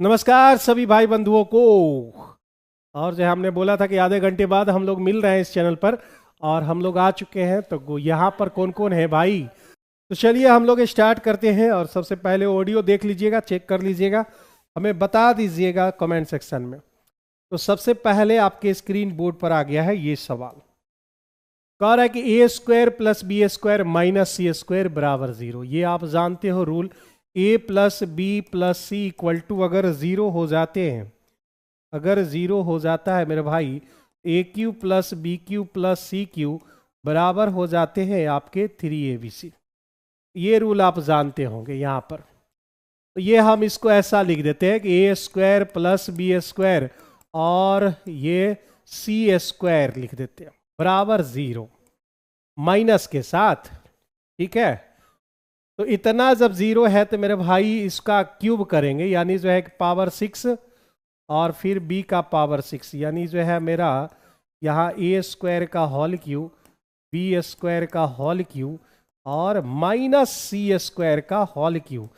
नमस्कार सभी भाई बंधुओं को। और जो हमने बोला था कि आधे घंटे बाद हम लोग मिल रहे हैं इस चैनल पर, और हम लोग आ चुके हैं। तो यहाँ पर कौन कौन है भाई? तो चलिए हम लोग स्टार्ट करते हैं। और सबसे पहले ऑडियो देख लीजिएगा, चेक कर लीजिएगा, हमें बता दीजिएगा कमेंट सेक्शन में। तो सबसे पहले आपके स्क्रीन बोर्ड पर आ गया है ये सवाल। कह रहा है कि A square plus B square minus C square बराबर जीरो। ये आप जानते हो rule, A plus B plus C equal to अगर जीरो हो जाते हैं, अगर जीरो हो जाता है मेरे भाई, A cube plus B cube plus C cube बराबर हो जाते हैं आपके 3abc। ये रूल आप जानते होंगे यहाँ पर। तो ये हम इसको ऐसा लिख देते हैं कि A square plus B square और ये सी स्क्वायर लिख देते हैं बराबर जीरो, माइनस के साथ। ठीक है, तो इतना जब जीरो है तो मेरे भाई इसका क्यूब करेंगे, यानी जो है पावर 6 और फिर b का पावर 6, यानी जो है मेरा यहाँ ए स्क्वायर का होल क्यूब, बी स्क्वायर का होल क्यूब और माइनस सी स्क्वायर का होल क्यूब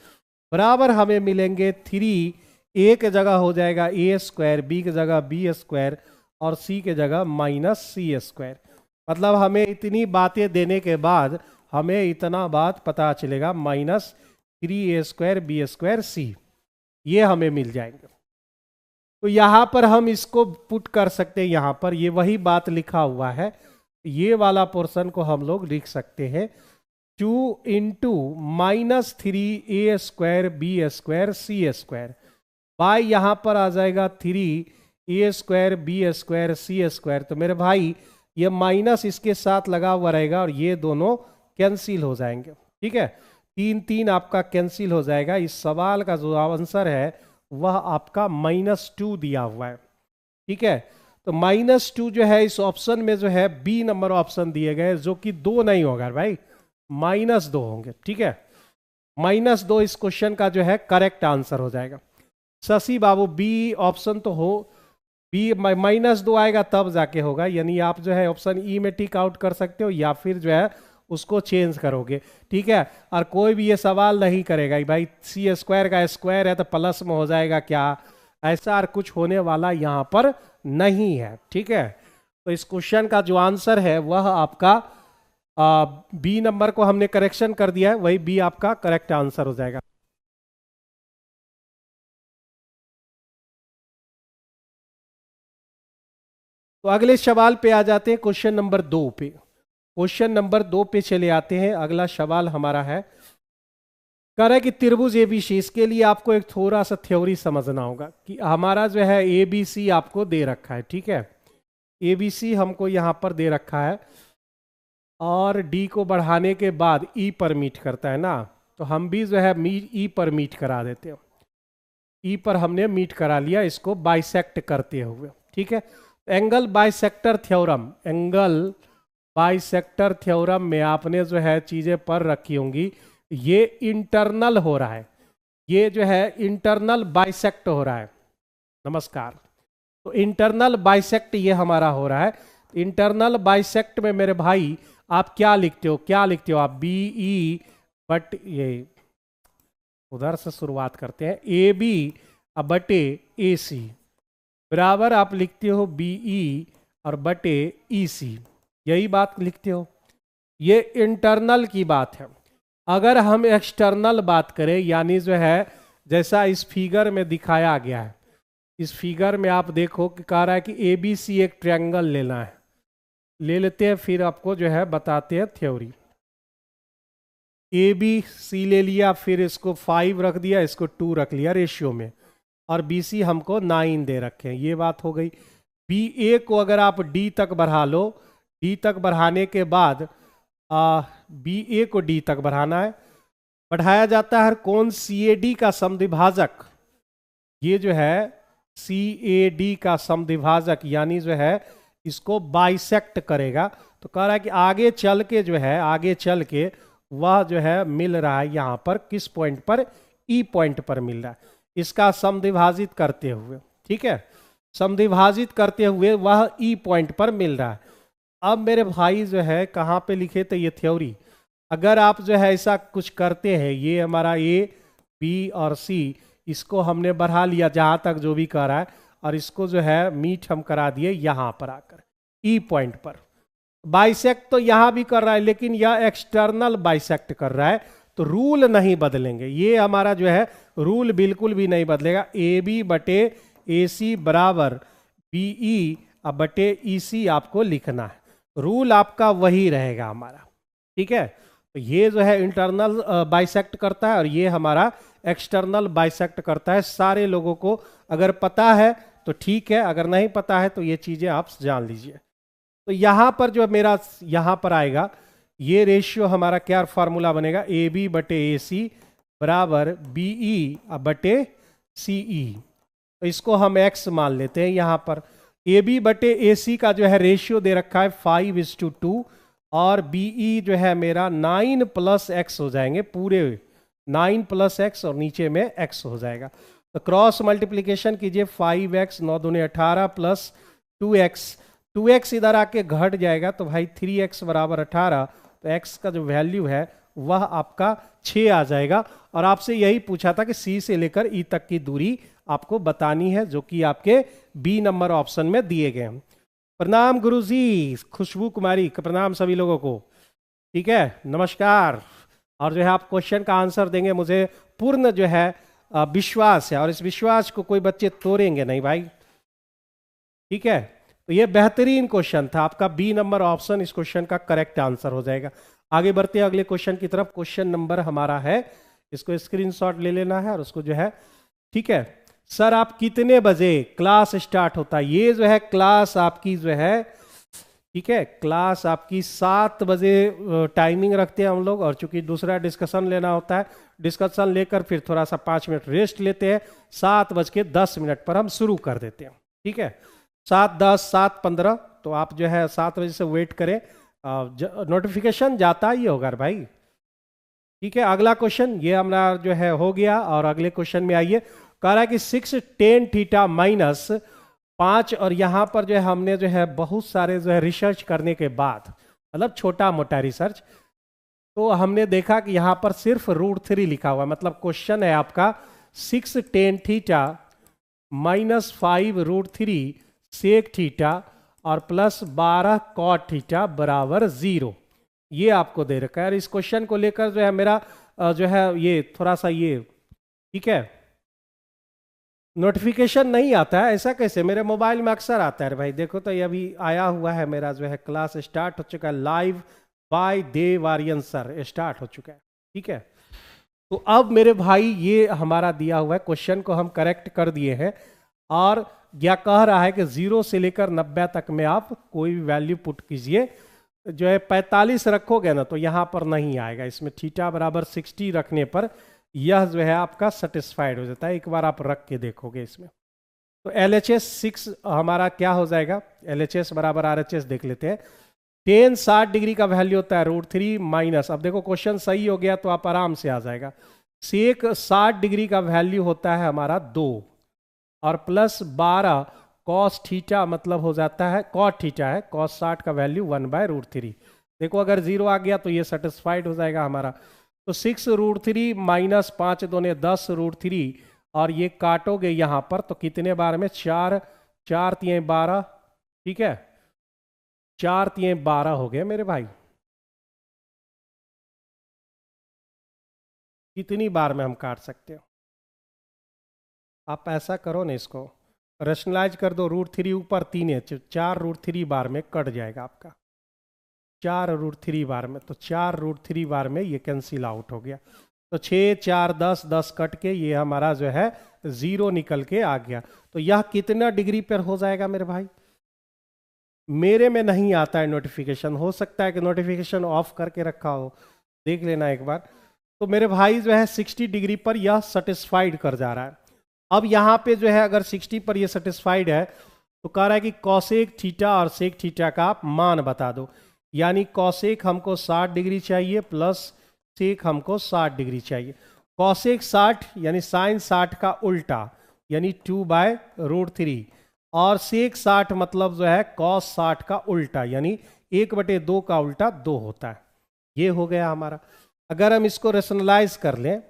बराबर हमें मिलेंगे 3। एक जगह हो जाएगा ए स्क्वायर, बी की जगह बी स्क्वायर और सी के जगह माइनस सी स्क्वायर। मतलब हमें इतनी बातें देने के बाद हमें इतना बात पता चलेगा, minus 3a square B square C, ये हमें मिल जाएंगे। तो यहाँ पर हम इसको पुट कर सकते हैं, यहाँ पर ये वही बात लिखा हुआ है, ये वाला पोर्शन को हम लोग लिख सकते हैं 2 into minus 3a square B square C square by यहाँ पर आ जाएगा 3a square B square C square. तो मेरे भाई ये माइनस इसके साथ लगा हुआ रहेगा और ये दोनों कैंसिल हो जाएंगे। ठीक है, 3 आपका कैंसिल हो जाएगा। इस सवाल का जो आंसर है वह आपका -2 दिया हुआ है। ठीक है, तो -2 जो है इस ऑप्शन में जो है बी नंबर ऑप्शन दिए गए, जो कि 2 नहीं होगा भाई, -2 होंगे। ठीक है, -2 इस क्वेश्चन का जो है करेक्ट आंसर हो जाएगा। शशि बाबू बी ऑप्शन तो हो, बी -2 आएगा तब जाके होगा, यानी आप जो है ऑप्शन ई में टिक आउट कर सकते हो या फिर जो है उसको चेंज करोगे। ठीक है, और कोई भी ये सवाल नहीं करेगा कि भाई सी स्क्वायर का स्क्वायर है तो प्लस में हो जाएगा क्या, ऐसा और कुछ होने वाला यहाँ पर नहीं है। ठीक है, तो इस क्वेश्चन का जो आंसर है वह आपका बी नंबर को हमने करेक्शन कर दिया है, वही बी आपका करेक्ट आंसर हो जाएगा। तो अगले सवाल पे आ जाते हैं, क्वेश्चन नंबर 2 पे। क्वेश्चन नंबर 2 पे चले आते हैं। अगला सवाल हमारा है, कह रहा है कि त्रिभुज एबीसी, इसके लिए आपको एक थोड़ा सा थ्योरी समझना होगा कि हमारा जो है एबीसी आपको दे रखा है। ठीक है, एबीसी हमको यहाँ पर दे रखा है और डी को बढ़ाने के बाद ई पर मीट करता है ना, तो हम भी जो है ई पर मीट करा देते हैं। ई पर हमने मीट करा लिया इसको बाइसेक्ट करते हुए। ठीक है, angle bisector theorem, angle bisector theorem में आपने जो है चीजें पढ़ रखी होंगी। ये इंटरनल हो रहा है, ये जो है इंटरनल बाइसेक्ट हो रहा है। नमस्कार, तो इंटरनल बाइसेक्ट ये हमारा हो रहा है। इंटरनल बाइसेक्ट में मेरे भाई आप क्या लिखते हो, क्या लिखते हो आप, बी ई, बट ये उधर से शुरुआत करते हैं, ए बी बटे ए सी बराबर आप लिखते हो बी ई और बटे ई सी, यही बात लिखते हो। ये इंटरनल की बात है। अगर हम एक्सटर्नल बात करें, यानी जो है जैसा इस फिगर में दिखाया गया है, इस फिगर में आप देखो कि कह रहा है कि ए बी सी एक ट्रायंगल लेना है, ले लेते हैं, फिर आपको जो है बताते हैं थ्योरी। ए बी सी ले लिया, फिर इसको 5 रख दिया, इसको 2 रख लिया रेशियो में, और बी सी हमको 9 दे रखे हैं, ये बात हो गई। बी ए को अगर आप डी तक बढ़ा लो, डी तक बढ़ाने के बाद बी ए को डी तक बढ़ाना है, बढ़ाया जाता है कौन, सी ए डी का समद्विभाजक, ये जो है सी ए डी का समद्विभाजक, यानी जो है इसको बाइसेक्ट करेगा। तो कह रहा है कि आगे चल के जो है, आगे चल के वह जो है मिल रहा है यहाँ पर किस पॉइंट पर, ई पॉइंट पर मिल रहा है, इसका समद्विभाजित करते हुए। ठीक है, समद्विभाजित करते हुए वह ई पॉइंट पर मिल रहा है। अब मेरे भाई जो है कहाँ पे लिखे थे ये थ्योरी, अगर आप जो है ऐसा कुछ करते हैं, ये हमारा ए बी और सी, इसको हमने बढ़ा लिया जहां तक जो भी कर रहा है, और इसको जो है मीट हम करा दिए यहां पर आकर ई पॉइंट पर। बाइसेक्ट तो यहां भी कर रहा है, लेकिन यह एक्सटर्नल बाइसेक्ट कर रहा है, तो रूल नहीं बदलेंगे। ये हमारा जो है रूल बिल्कुल भी नहीं बदलेगा। ए बी बटे ए सी बराबर बी ई बटे ई सी आपको लिखना है, रूल आपका वही रहेगा हमारा, ठीक है। तो ये जो है इंटरनल बाइसेक्ट करता है और ये हमारा एक्सटर्नल बाइसेक्ट करता है। सारे लोगों को अगर पता है तो ठीक है, अगर नहीं पता है तो ये चीजें आप जान लीजिए। तो यहां पर जो मेरा यहां पर आएगा, ये रेशियो हमारा क्या फार्मूला बनेगा, ए बी बटे ए सी बराबर बी ई बटे सी ई। तो इसको हम x मान लेते हैं यहां पर। ए बी बटे ए सी का जो है रेशियो दे रखा है 5:2 और बी ई जो है मेरा 9 + x हो जाएंगे, पूरे 9 + x और नीचे में x हो जाएगा। तो क्रॉस मल्टीप्लीकेशन कीजिए, 5x 9 दूनी 18 प्लस 2x इधर आके घट जाएगा, तो भाई 3x बराबर 18। तो x का जो वैल्यू है वह आपका 6 आ जाएगा। और आपसे यही पूछा था कि C से लेकर E तक की दूरी आपको बतानी है, जो कि आपके B नंबर ऑप्शन में दिए गए हैं। प्रणाम गुरुजी, खुशबू कुमारी, प्रणाम सभी लोगों को, ठीक है, नमस्कार। और जो है आप क्वेश्चन का आंसर देंगे, मुझे पूर्ण जो है विश्वास है, और इस विश्वास को कोई बच्चे तोड़ेंगे नहीं भाई, ठीक है। तो ये बेहतरीन क्वेश्चन था आपका, बी नंबर ऑप्शन इस क्वेश्चन का करेक्ट आंसर हो जाएगा। आगे बढ़ते हैं अगले क्वेश्चन की तरफ। क्वेश्चन नंबर हमारा है, इसको स्क्रीनशॉट ले लेना है और उसको जो है, ठीक है। सर आप कितने बजे क्लास स्टार्ट होता है? ये जो है क्लास आपकी जो है, ठीक है, क्लास आपकी 7 बजे टाइमिंग रखते हैं हम लोग। और चूंकि दूसरा डिस्कशन लेना होता है, डिस्कशन लेकर फिर थोड़ा सा 5 मिनट रेस्ट लेते हैं, 7:10 पर हम शुरू कर देते हैं, ठीक है। 7:10 7:15, तो आप जो है 7 बजे से वेट करें, नोटिफिकेशन जाता ही होगा भाई, ठीक है। अगला क्वेश्चन ये हमारा जो है हो गया, और अगले क्वेश्चन में आइए। कह रहा है कि 6 tan थीटा माइनस 5, और यहाँ पर जो है हमने जो है बहुत सारे जो है रिसर्च करने के बाद, मतलब छोटा मोटा रिसर्च, तो हमने देखा कि यहाँ पर सिर्फ √3 लिखा हुआ है। मतलब क्वेश्चन है आपका 6 tan theta minus 5 √3 sec theta और प्लस 12 cot थीटा बराबर 0, ये आपको दे रखा है। और इस क्वेश्चन को लेकर जो है मेरा जो है ये थोड़ा सा ये, ठीक है, नोटिफिकेशन नहीं आता है। ऐसा कैसे? मेरे मोबाइल में अक्सर आता है भाई, देखो तो ये अभी आया हुआ है, मेरा जो है क्लास स्टार्ट हो चुका है, लाइव बाय देवारियन सर स्टार्ट हो चुका है, ठीक है। तो अब मेरे भाई ये हमारा दिया हुआ है, क्वेश्चन को हम करेक्ट कर दिए हैं, और क्या कह रहा है कि 0 से लेकर 90 तक में आप कोई भी वैल्यू पुट कीजिए। जो है 45 रखोगे ना तो यहाँ पर नहीं आएगा, इसमें थीटा बराबर 60 रखने पर यह जो है आपका सेटिस्फाइड हो जाता है। एक बार आप रख के देखोगे इसमें, तो LHS 6 हमारा क्या हो जाएगा, LHS बराबर RHS देख लेते हैं। tan 60 डिग्री का वैल्यू होता है √3 माइनस, अब देखो क्वेश्चन सही हो गया तो आप आराम से आ जाएगा। सेक 60 डिग्री का वैल्यू होता है हमारा 2, और प्लस 12 cos थीटा मतलब हो जाता है cot थीटा है, cos 60 का वैल्यू 1/√3। देखो अगर 0 आ गया तो ये सेटिस्फाइड हो जाएगा हमारा। तो 6 √3 माइनस 5 दूने 10 √3, और ये काटोगे यहाँ पर तो कितने बार में, 4 4 3 12, ठीक है, 4 3 12 हो गए मेरे भाई। कितनी बार में हम काट सकते हो? आप ऐसा करो ना, इसको रेशनलाइज कर दो, √3 ऊपर 3 है, 4 √3 बार में कट जाएगा आपका, 4 √3 बार में, तो 4 √3 बार में ये कैंसिल आउट हो गया। तो 6 4 10 10 कट के ये हमारा जो है 0 निकल के आ गया। तो यह कितना डिग्री पर हो जाएगा मेरे भाई? मेरे में नहीं आता है नोटिफिकेशन, हो सकता है कि नोटिफिकेशन ऑफ करके रखा हो, देख लेना एक बार। तो मेरे भाई जो है 60 डिग्री पर यह सेटिस्फाइड कर जा रहा है। अब यहाँ पे जो है अगर 60 पर यह सेटिस्फाइड है तो कह रहा है कि कॉसेक थीटा और सेक थीटा का आप मान बता दो। यानी कॉसेक हमको 60 डिग्री चाहिए प्लस सेक हमको 60 डिग्री चाहिए। कॉसेक 60 यानी साइन 60 का उल्टा यानी 2/√3, और सेक 60 मतलब जो है कॉस 60 का उल्टा यानी 1/2 का उल्टा 2 होता है। ये हो गया हमारा। अगर हम इसको रेशनलाइज कर लें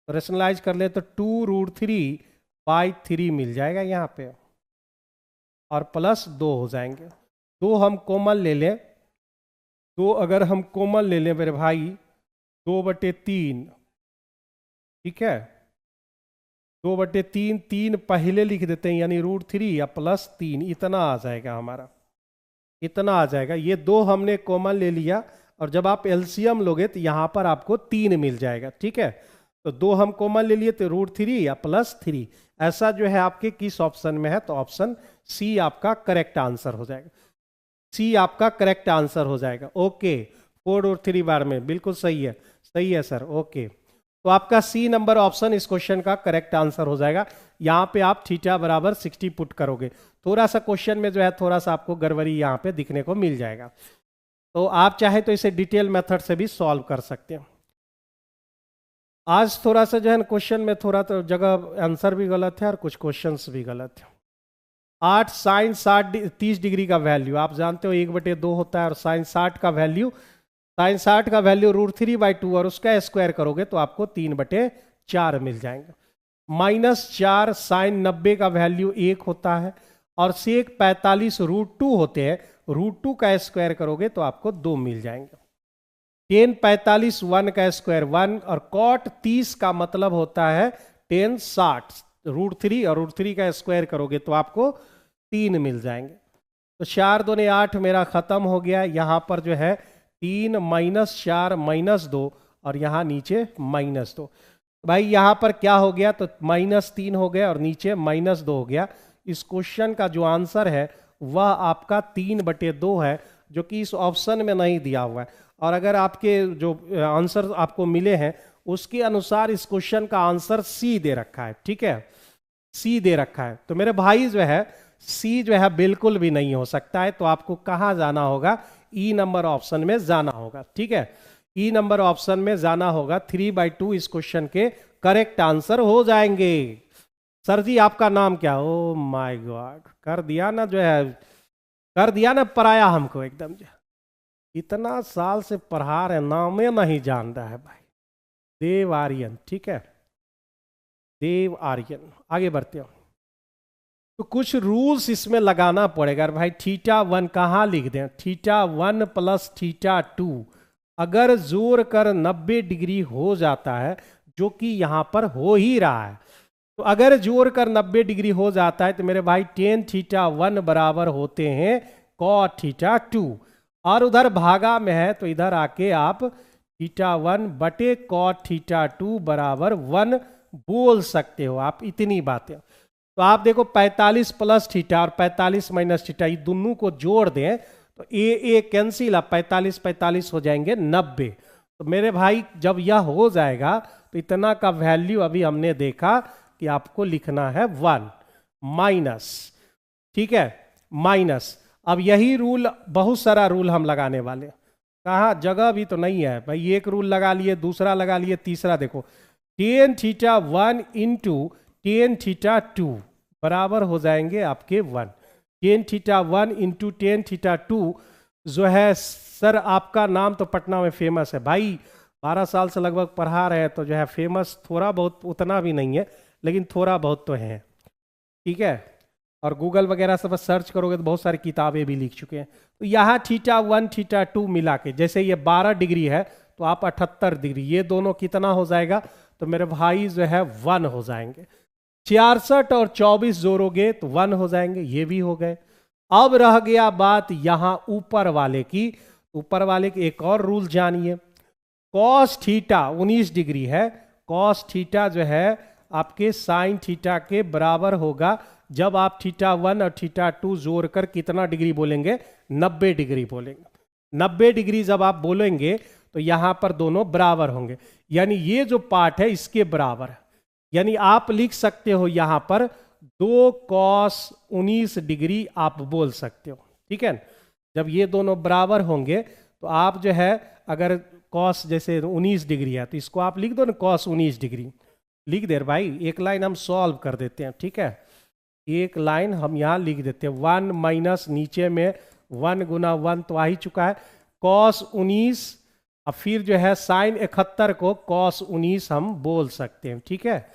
तो रेशनलाइज कर ले तो 2√3/3 मिल जाएगा यहाँ पे, और प्लस 2 हो जाएंगे। 2 हम कॉमन ले लें, 2 अगर हम कॉमन ले लें मेरे भाई, 2/3, ठीक है, 2/3, 3 पहले लिख देते हैं, यानी √3 या +3, इतना आ जाएगा हमारा, इतना आ जाएगा। ये 2 हमने कॉमन ले लिया, और जब आप एलसीएम लोगे तो यहाँ पर आपको 3 मिल जाएगा, ठीक है। तो 2 हम कॉमन ले लिए, तो √3 या +3, ऐसा जो है आपके किस ऑप्शन में है, तो ऑप्शन सी आपका करेक्ट आंसर हो जाएगा। सी आपका करेक्ट आंसर हो जाएगा। ओके, 4√3 बार में, बिल्कुल सही है, सही है सर। ओके, तो आपका सी नंबर ऑप्शन इस क्वेश्चन का करेक्ट आंसर हो जाएगा। यहाँ पे आप थीटा बराबर 60 पुट करोगे। थोड़ा सा क्वेश्चन में जो है थोड़ा सा आपको गड़बड़ी यहाँ पे दिखने को मिल जाएगा, तो आप चाहे तो इसे डिटेल मेथड से भी सॉल्व कर सकते हैं। आज थोड़ा सा जो है क्वेश्चन में थोड़ा तो जगह आंसर भी गलत है और कुछ क्वेश्चंस भी गलत है। 8 sin 30 डिग्री का वैल्यू आप जानते हो 1/2 होता है, और sin 60 का वैल्यू, sin 60 का वैल्यू √3/2 और उसका स्क्वायर करोगे तो आपको 3/4 मिल जाएंगे। -4 sin 90 का वैल्यू 1 होता है, और sec 45 √2 होते हैं, √2 का स्क्वायर करोगे तो आपको 2 मिल जाएंगे। tan 45 1 का स्क्वायर 1, और cot 30 का मतलब होता है tan 60, √3 और √3 का स्क्वायर करोगे तो आपको 3 मिल जाएंगे। तो 4 दूने 8 मेरा खत्म हो गया। यहाँ पर जो है 3 -4 -2, और यहाँ नीचे -2। भाई यहाँ पर क्या हो गया, तो -3 हो गया और नीचे -2 हो गया। इस क्वेश्चन का जो आंसर है वह आपका 3/2 है, जो कि इस ऑप्शन में नहीं दिया हुआ है। और अगर आपके जो आंसर आपको मिले हैं उसके अनुसार इस क्वेश्चन का आंसर सी दे रखा है, ठीक है, सी दे रखा है। तो मेरे भाई जो है सी जो है बिल्कुल भी नहीं हो सकता है, तो आपको कहाँ जाना होगा, ई नंबर ऑप्शन में जाना होगा, ठीक है, ई नंबर ऑप्शन में जाना होगा। 3/2 इस क्वेश्चन के करेक्ट आंसर हो जाएंगे। सर जी आपका नाम क्या, ओ माय गॉड, कर दिया ना जो है, कर दिया ना पराया हमको एकदम। इतना साल से पढ़ा रहे, नामे नहीं जान रहा है भाई, देव आर्यन, ठीक है, देव आर्यन। आगे बढ़ते हो, तो कुछ रूल्स इसमें लगाना पड़ेगा भाई। θ1 कहाँ लिख दें, θ1 + θ2 अगर जोड़ कर 90 डिग्री हो जाता है, जो कि यहाँ पर हो ही रहा है, तो अगर जोड़ कर 90 डिग्री हो जाता है तो मेरे भाई tan θ1 बराबर होते हैं cot θ2, और उधर भागा में है तो इधर आके आप θ1 cot θ2 बराबर 1 बोल सकते हो आप, इतनी बातें। तो आप देखो 45 + θ और 45 - θ, ये दोनों को जोड़ दें तो ए कैंसिल, आप 45 45 हो जाएंगे 90। तो मेरे भाई जब यह हो जाएगा तो इतना का वैल्यू अभी हमने देखा कि आपको लिखना है 1 माइनस, ठीक है, माइनस। अब यही रूल, बहुत सारा रूल हम लगाने वाले, कहाँ जगह भी तो नहीं है भाई, एक रूल लगा लिए, दूसरा लगा लिए, तीसरा देखो tan θ1 × tan θ2 बराबर हो जाएंगे आपके 1। tan θ1 × tan θ2 जो है सर आपका नाम तो पटना में फेमस है भाई, 12 साल से लगभग पढ़ा रहे हैं, तो जो है फेमस थोड़ा बहुत, उतना भी नहीं है लेकिन थोड़ा बहुत तो है, ठीक है। और गूगल वगैरह से बस सर्च करोगे तो बहुत सारी किताबें भी लिख चुके हैं। तो यहाँ θ1 θ2 मिला के, जैसे ये 12 डिग्री है तो आप 78 डिग्री, ये दोनों कितना हो जाएगा, तो मेरे भाई जो है 1 हो जाएंगे। 66 और 24 जोड़ोगे तो 1 हो जाएंगे, ये भी हो गए। अब रह गया बात यहाँ ऊपर वाले की, ऊपर वाले की एक और रूल जानिए। cos θ 19 डिग्री है, cos θ जो है आपके sin θ के बराबर होगा जब आप θ1 और θ2 जोड़कर कितना डिग्री बोलेंगे, 90 डिग्री बोलेंगे। 90 डिग्री जब आप बोलेंगे तो यहां पर दोनों बराबर होंगे, यानी ये जो पार्ट है इसके बराबर है, यानी आप लिख सकते हो यहां पर 2 cos 19 डिग्री आप बोल सकते हो, ठीक है। जब ये दोनों बराबर होंगे तो आप जो है अगर cos जैसे 19 डिग्री है तो इसको आप लिख दो ना cos 19 डिग्री, लिख दे भाई। एक लाइन हम सॉल्व कर देते हैं, ठीक है, एक लाइन हम यहाँ लिख देते हैं। 1 माइनस नीचे में 1 × 1 तो आ ही चुका है, cos 19 अब फिर जो है साइन 71 को कॉस 19 हम बोल सकते हैं, ठीक है।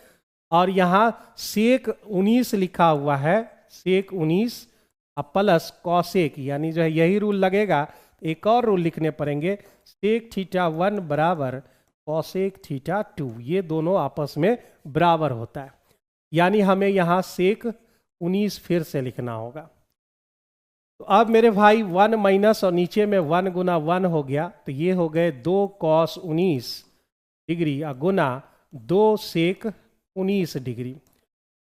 और यहाँ सेक 19 लिखा हुआ है, सेक 19 अब प्लस कॉसेक, यानी जो है यही रूल लगेगा। एक और रूल लिखने पड़ेंगे, सेक थीटा 1 बराबर कॉसेक थीटा 2, ये दोनों आपस में बराबर होता है। यानी हमें यहाँ सेक 19 फिर से लिखना होगा। तो अब मेरे भाई 1 माइनस और नीचे में 1 गुना 1 हो गया, तो ये हो गए 2 कॉस 19 डिग्री गुना 2 सेक 19 डिग्री।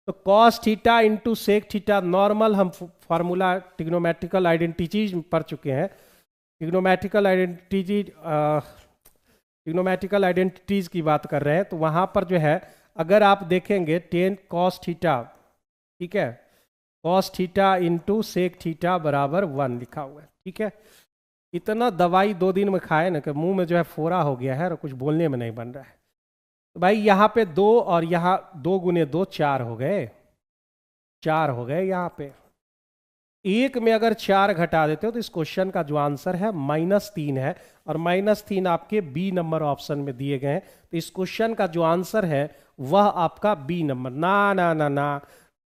तो cos theta into sec theta normal हम फार्मूला ट्रिग्नोमेट्रिकल आइडेंटिटीज पढ़ चुके हैं। ट्रिग्नोमेट्रिकल आइडेंटिटीज की बात कर रहे हैं, तो वहाँ पर जो है अगर आप देखेंगे 10 कॉस थीटा, ठीक है, cos theta into sec theta बराबर 1 लिखा हुआ है, ठीक है। इतना दवाई 2 दिन में खाए ना कि मुंह में जो है फोड़ा हो गया है और कुछ बोलने में नहीं बन रहा है। तो भाई यहाँ पे 2 और यहाँ 2 गुने 2 4 हो गए, 4 हो गए। यहाँ पे 1 में अगर 4 घटा देते हो तो इस क्वेश्चन का जो आंसर है -3 है, और -3 आपके बी नंबर ऑप्शन में दिए गए हैं। तो इस क्वेश्चन का जो आंसर है वह आपका बी नंबर, ना ना ना ना,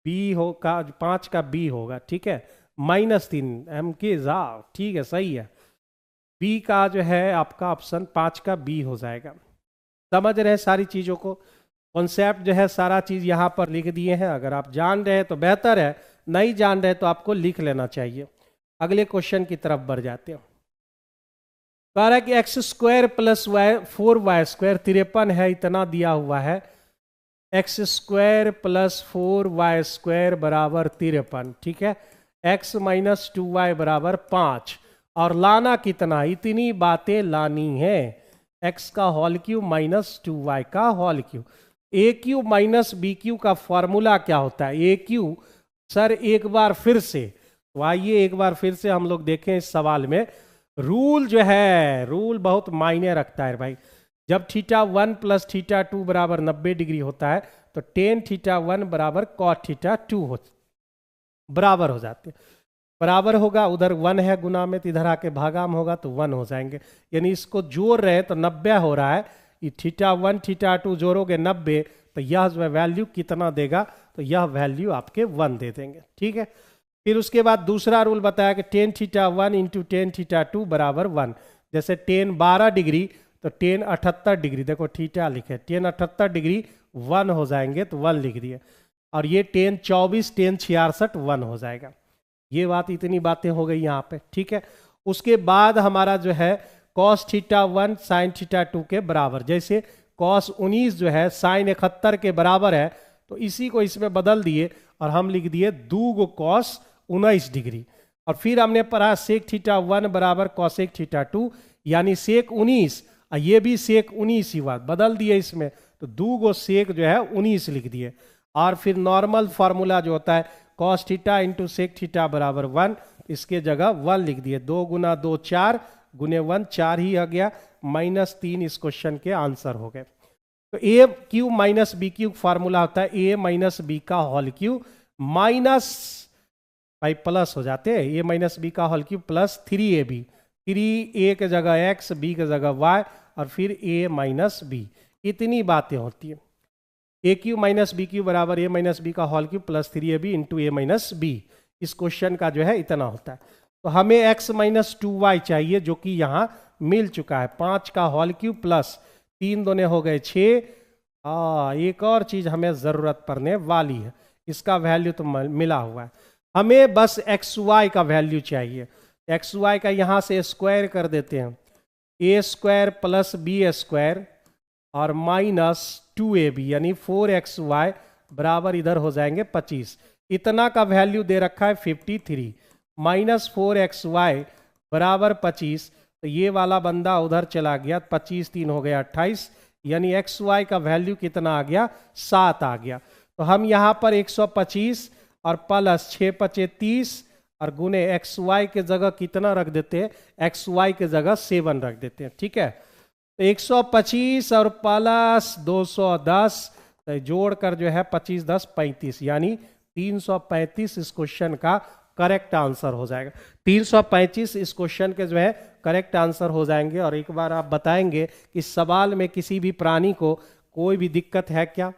बी होगा, 5 का बी होगा, ठीक है। -3 एम के जा, ठीक है, सही है। बी का जो है आपका ऑप्शन 5 का बी हो जाएगा। समझ रहे हैं सारी चीज़ों को, कॉन्सेप्ट जो है सारा चीज़ यहाँ पर लिख दिए हैं। अगर आप जान रहे हैं तो बेहतर है, नहीं जान रहे तो आपको लिख लेना चाहिए। अगले क्वेश्चन की तरफ बढ़ जाते हैं। कह रहा है कि X square plus Y 4y square 53 है, इतना दिया हुआ है। X square plus 4y square बराबर 53, ठीक है। x माइनस 2y बराबर 5, और लाना कितना, इतनी बातें लानी है। x का होल क्यूब माइनस 2y का होल क्यूब। ए क्यू माइनस बी क्यू का फॉर्मूला क्या होता है? ए क्यू सर एक बार फिर से, तो आइए एक बार फिर से हम लोग देखें इस सवाल में। रूल जो है, रूल बहुत मायने रखता है भाई। जब थीटा 1 प्लस थीटा 2 बराबर 90 डिग्री होता है तो टेन थीटा 1 बराबर कॉट थीटा 2 बराबर हो जाते हैं। बराबर होगा, उधर 1 है गुना में, तो इधर आके भागा में होगा तो 1 हो जाएंगे। यानी इसको जोड़ रहे हैं तो 90 हो रहा है। ये थीटा 1 थीटा 2 जोड़ोगे 90, तो यह जो है वैल्यू कितना देगा, तो यह वैल्यू आपके 1 दे देंगे, ठीक है। फिर उसके बाद दूसरा रूल बताया कि tan theta 1 into tan theta 2 बराबर 1। जैसे टेन 12 डिग्री तो टेन 78 डिग्री, देखो थीटा लिखे, टेन 78 डिग्री 1 हो जाएंगे तो 1 लिख दिए। और ये टेन 24 टेन 66 1 हो जाएगा। ये बात, इतनी बातें हो गई यहाँ पे, ठीक है। उसके बाद हमारा जो है कॉस थीटा 1 साइन थीटा 2 के बराबर। जैसे कॉस 19 जो है साइन 71 के बराबर है, तो इसी को इसमें बदल दिए और हम लिख दिए 2 कॉस 19 डिग्री। और फिर हमने पढ़ा सेक थीटा 1 बराबर कॉसेक थीटा 2, यानी सेक 19, और ये भी सेक 19 ही बात बदल दिए इसमें, तो 2 सेक जो है 19 लिख दिए। और फिर नॉर्मल फार्मूला जो होता है cos theta into sec theta बराबर 1, इसके जगह 1 लिख दिए। 2 गुना 2 4 गुने 1 4 ही आ गया, -3 इस क्वेश्चन के आंसर हो गए। तो A cube minus B cube formula होता है ए माइनस बी का होल क्यू माइनस, भाई प्लस हो जाते हैं, ए माइनस बी का whole cube plus 3ab, 3a के जगह x, b के जगह y, और फिर a माइनस बी। इतनी बातें होती है। A cube minus B cube बराबर ए माइनस बी का whole cube plus 3ab into A minus B. इस क्वेश्चन का जो है इतना होता है। तो हमें x माइनस 2y चाहिए, जो कि यहाँ मिल चुका है। 5 का होल क्यूब प्लस 3 दूने हो गए 6। एक और चीज हमें जरूरत पड़ने वाली है, इसका वैल्यू तो मिला हुआ है। हमें बस एक्स वाई का वैल्यू चाहिए। एक्स वाई का यहाँ से स्क्वायर कर देते हैं, ए स्क्वायर प्लस बी स्क्वायर और माइनस 2ab, यानी 4xy बराबर इधर हो जाएंगे 25। इतना का वैल्यू दे रखा है 53, माइनस 4xy बराबर 25। तो ये वाला बंदा उधर चला गया, 25 3 हो गया 28, यानी एक्स वाई का वैल्यू कितना आ गया, 7 आ गया। तो हम यहाँ पर 125 और प्लस 6 5 30 और गुने एक्स वाई के जगह कितना रख देते हैं, एक्स वाई के जगह 7 रख देते हैं, ठीक है। तो 125 और प्लस 210 तो जोड़कर जो है 25 10 35, यानी 335 इस क्वेश्चन का करेक्ट आंसर हो जाएगा। 335 इस क्वेश्चन के जो है करेक्ट आंसर हो जाएंगे। और एक बार आप बताएंगे कि सवाल में किसी भी प्राणी को कोई भी दिक्कत है क्या?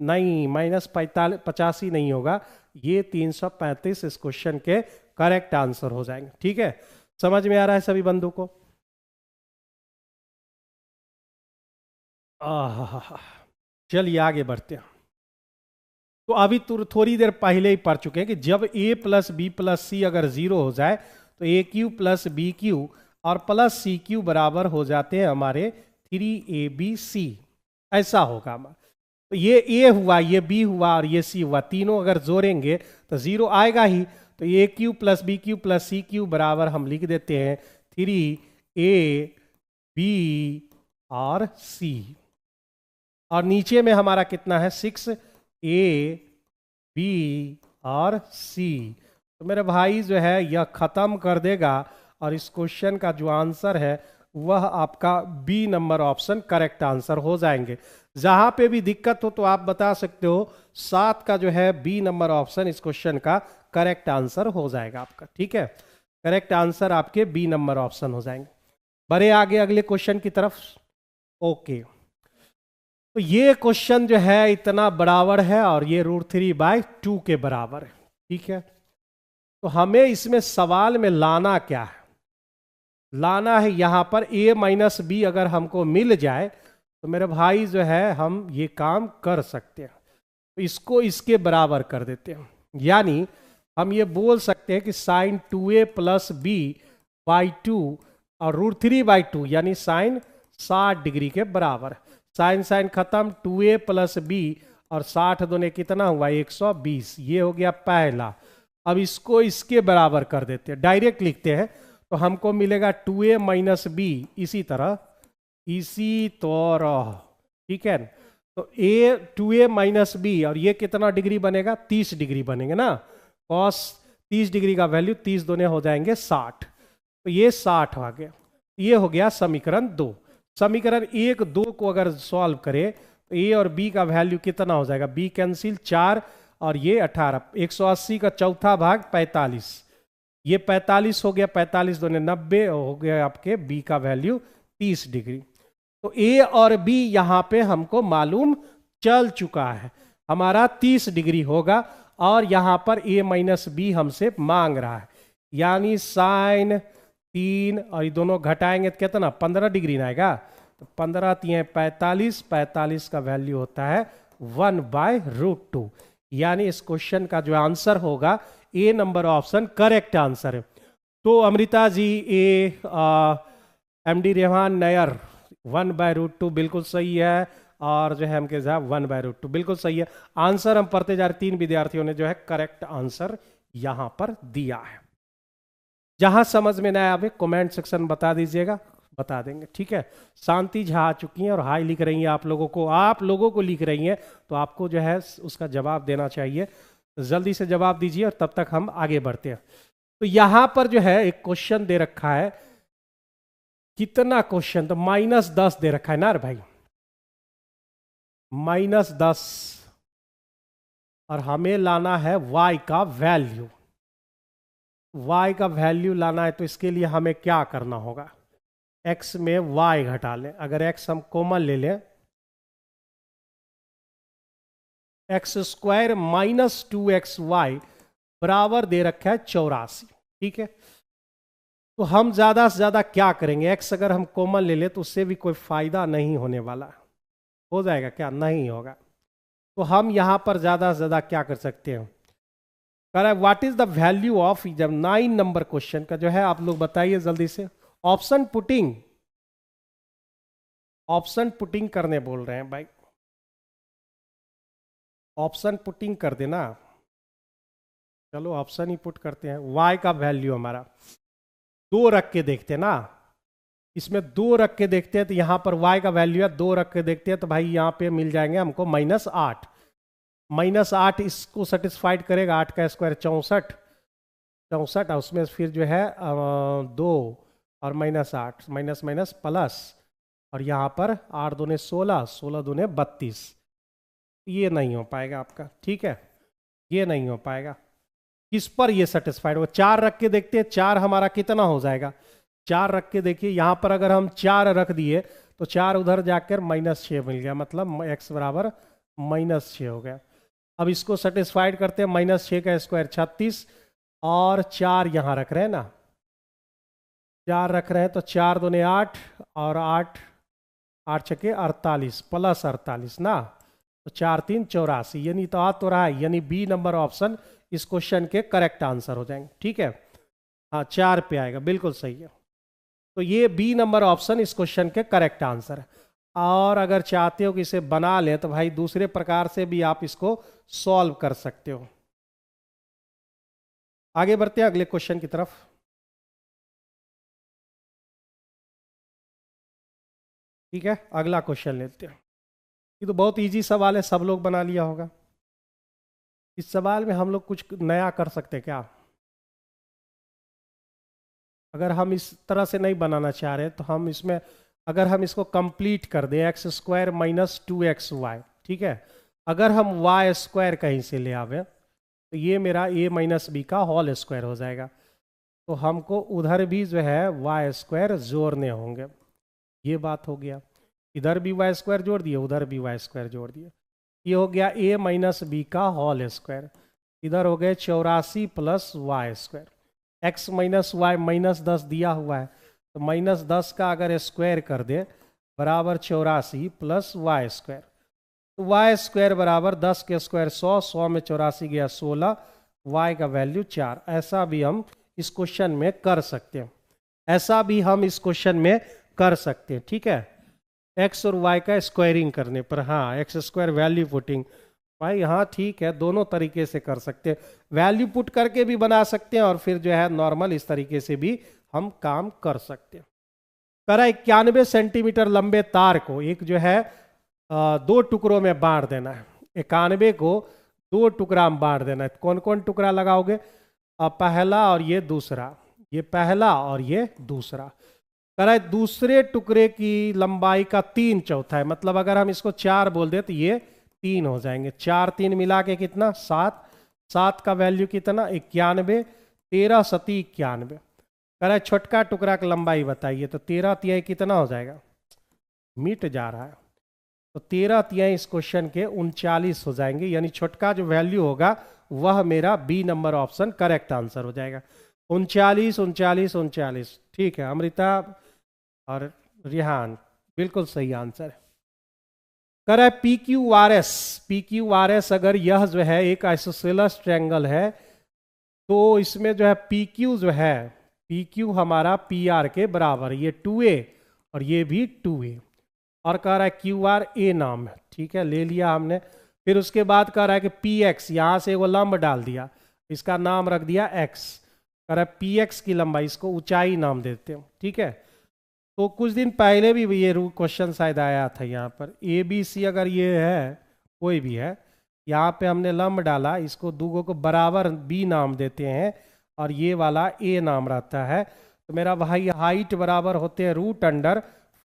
नहीं, -85 नहीं होगा, ये 335 इस क्वेश्चन के करेक्ट आंसर हो जाएंगे। ठीक है, समझ में आ रहा है सभी बंधु को? चलिए आगे बढ़ते हैं। तो अभी थोड़ी देर पहले ही पढ़ चुके हैं कि जब a प्लस बी प्लस सी अगर 0 हो जाए तो A cube plus B Q और प्लस सी क्यू बराबर हो जाते हैं हमारे 3abc। ऐसा होगा। तो ये a हुआ, ये b हुआ और ये c हुआ, तीनों अगर जोड़ेंगे तो 0 आएगा ही। तो A cube plus B cube plus C cube बराबर हम लिख देते हैं 3ab और c। और नीचे में हमारा कितना है? 6a b और c। तो मेरे भाई जो है यह खत्म कर देगा और इस क्वेश्चन का जो आंसर है वह आपका B number option correct answer हो जाएंगे। जहां पे भी दिक्कत हो तो आप बता सकते हो, 7 का जो है बी नंबर ऑप्शन इस क्वेश्चन का करेक्ट आंसर हो जाएगा आपका। ठीक है, करेक्ट आंसर आपके बी नंबर ऑप्शन हो जाएंगे। बढ़े आगे अगले क्वेश्चन की तरफ। ओके, तो ये क्वेश्चन जो है इतना बराबर है और ये √3/2 के बराबर है। ठीक है, तो हमें इसमें सवाल में लाना क्या है? लाना है यहां पर a माइनस बी अगर हमको मिल जाए तो मेरे भाई जो है हम ये काम कर सकते हैं। तो इसको इसके बराबर कर देते हैं, यानी हम ये बोल सकते हैं कि sign 2a plus B by 2 और √3/2 यानी साइन 60 डिग्री के बराबर। साइन साइन खत्म, 2a प्लस बी और 60 दूने कितना हुआ? 120। ये हो गया पहला। अब इसको इसके बराबर कर देते हैं, डायरेक्ट लिखते हैं तो हमको मिलेगा 2a माइनस बी इसी तरह। ठीक है, तो 2a माइनस बी और ये कितना डिग्री बनेगा? 30 डिग्री बनेंगे ना। कॉस 30 डिग्री का वैल्यू 30 दूने हो जाएंगे 60, तो ये 60 आ गया। ये हो गया समीकरण 2। समीकरण 1 2 को अगर सॉल्व करें तो a और b का वैल्यू कितना हो जाएगा? b कैंसिल 4 और ये 18। 180 का चौथा भाग 45, ये 45 हो गया, 45 दूने 90 हो गया आपके b का वैल्यू 30 डिग्री। तो a और b यहां पे हमको मालूम चल चुका है, हमारा 30 डिग्री होगा। और यहां पर a माइनस बी हमसे मांग रहा है, यानी साइन 3 और ये दोनों घटाएंगे तो कितना? 15 डिग्री ना आएगा। तो 15 3 45, 45 का वैल्यू होता है 1/√2। यानी इस क्वेश्चन का जो आंसर होगा ए नंबर ऑप्शन करेक्ट आंसर है। तो अमृता जी एमडी रेहान नयर 1/√2 बिल्कुल सही है। और जो है हम के साहब 1/√2 बिल्कुल सही है। आंसर हम पढ़ते जा रहे, 3 विद्यार्थियों ने जो है करेक्ट आंसर यहां पर दिया है। जहां समझ में ना आवे कमेंट सेक्शन बता दीजिएगा, बता देंगे। ठीक है, शांति झा आ चुकी हैं और हाई लिख रही हैं आप लोगों को लिख रही हैं, तो आपको जो है उसका जवाब देना चाहिए। जल्दी से जवाब दीजिए और तब तक हम आगे बढ़ते हैं। तो यहां पर जो है एक क्वेश्चन दे रखा है, कितना क्वेश्चन? तो -10 दे रखा है ना भाई, -10। और हमें लाना है y का वैल्यू। y का वैल्यू लाना है तो इसके लिए हमें क्या करना होगा? x में y घटा लें। अगर x हम कॉमन ले लें, x² - 2xy बराबर दे रखा है 84। ठीक है, तो हम ज्यादा से ज्यादा क्या करेंगे? x अगर हम कॉमन ले लें तो उससे भी कोई फायदा नहीं होने वाला। हो जाएगा क्या? नहीं होगा। तो हम यहां पर ज्यादा से ज्यादा क्या कर सकते हैं? कह रहा है what is the value of, जब 9 नंबर क्वेश्चन का जो है आप लोग बताइए जल्दी से। ऑप्शन पुटिंग करने बोल रहे हैं भाई, ऑप्शन पुटिंग कर देना। चलो ऑप्शन ही पुट करते हैं। y का वैल्यू हमारा 2 रख के देखते हैं ना, इसमें 2 रख के देखते हैं तो यहां पर y का वैल्यू है 2 रख के देखते हैं तो भाई यहां पे मिल जाएंगे हमको -8। -8 इसको सेटिस्फाइड करेगा। 8 का स्क्वायर 64 और उसमें फिर जो है 2 और -8 माइनस प्लस, और यहाँ पर 8 दूने 16, 16 दूने 32। ये नहीं हो पाएगा आपका। ठीक है, ये नहीं हो पाएगा। किस पर ये सेटिस्फाइड हो। 4 रख के देखते हैं 4 हमारा कितना हो जाएगा। 4 रख के देखिए, यहां पर अगर हम 4 रख दिए तो 4 उधर जाकर -6 मिल गया, मतलब x बराबर -6 हो गया। अब इसको सेटिस्फाइड करते हैं, -6 का स्क्वायर 36 और 4 यहां रख रहे हैं ना, 4 रख रहे हैं तो 4 दूने 8 और 8 8 छके 48 प्लस 48 ना, तो 4 3 84, यानी तो आ तो रहा है, यानी बी नंबर ऑप्शन इस क्वेश्चन के करेक्ट आंसर हो जाएंगे। ठीक है, हाँ 4 पे आएगा, बिल्कुल सही है। तो ये बी नंबर ऑप्शन इस क्वेश्चन के करेक्ट आंसर है। और अगर चाहते हो कि इसे बना लें तो भाई दूसरे प्रकार से भी आप इसको सॉल्व कर सकते हो। आगे बढ़ते हैं अगले क्वेश्चन की तरफ। ठीक है, अगला क्वेश्चन लेते हैं। ये तो बहुत इजी सवाल है, सब लोग बना लिया होगा। इस सवाल में हम लोग कुछ नया कर सकते हैं क्या? अगर हम इस तरह से नहीं बनाना चाह रहे तो हम इसमें, अगर हम इसको कंप्लीट कर दें x² माइनस 2xy, ठीक है, अगर हम y² कहीं से ले आवे तो ये मेरा a माइनस बी का होल स्क्वायर हो जाएगा। तो हमको उधर भी जो है y² जोड़ने होंगे। ये बात हो गया, इधर भी y² जोड़ दिए, उधर भी y² जोड़ दिए। ये हो गया a माइनस बी का होल स्क्वायर। इधर हो गए 84 plus y²। x minus Y -10 दिया हुआ है, तो -10 का अगर स्क्वायर कर दे बराबर 84 प्लस y²। तो y² बराबर 10 के स्क्वायर 100, 100 में 84 गया 16, y का वैल्यू 4। ऐसा भी हम इस क्वेश्चन में कर सकते हैं, ऐसा भी हम इस क्वेश्चन में कर सकते हैं। ठीक है, x और y का स्क्वायरिंग करने पर, हाँ x² वैल्यू पुटिंग, भाई हाँ ठीक है, दोनों तरीके से कर सकते हैं। वैल्यू पुट करके भी बना सकते हैं और फिर जो है नॉर्मल इस तरीके से भी हम काम कर सकते हैं। करा 91 सेंटीमीटर लंबे तार को एक जो है 2 टुकड़ों में बांट देना है। 91 को 2 टुकड़ा में बांट देना है। कौन कौन टुकड़ा लगाओगे? पहला और ये दूसरा, ये पहला और ये दूसरा। करा दूसरे टुकड़े की लंबाई का 3/4, मतलब अगर हम इसको 4 बोल दे तो ये 3 हो जाएंगे। 4 3 मिला के कितना? 7। 7 का वैल्यू कितना? 91। 13 सती 91। कह रहा है छोटका टुकड़ा की लंबाई बताइए, तो 13 तिहाई कितना हो जाएगा? मिट जा रहा है, तो 13 तिहाई इस क्वेश्चन के 39 हो जाएंगे, यानी छोटका जो वैल्यू होगा वह मेरा B number option correct answer हो जाएगा। 39 39 39। ठीक है, अमृता और रिहान बिल्कुल सही आंसर है। कर है PQRS अगर यह जो है एक आइसोसेलेस ट्रायंगल है तो इसमें जो है PQ जो है, PQ हमारा PR के बराबर, ये 2A और ये भी 2A, और कह रहा है QR A नाम है। ठीक है, ले लिया हमने। फिर उसके बाद कह रहा है कि PX, यहाँ से वो लंब डाल दिया, इसका नाम रख दिया X। कह रहा है PX की लंबाई, इसको ऊंचाई नाम देते हैं। ठीक है, तो कुछ दिन पहले भी ये क्वेश्चन शायद आया था यहाँ पर। ABC अगर ये है, कोई भी है, यहाँ पे हमने लंब डाला, इसको दूगों को बराबर B नाम देते हैं और ये वाला A नाम रहता है। तो मेरा भाई हाइट बराबर होते हैं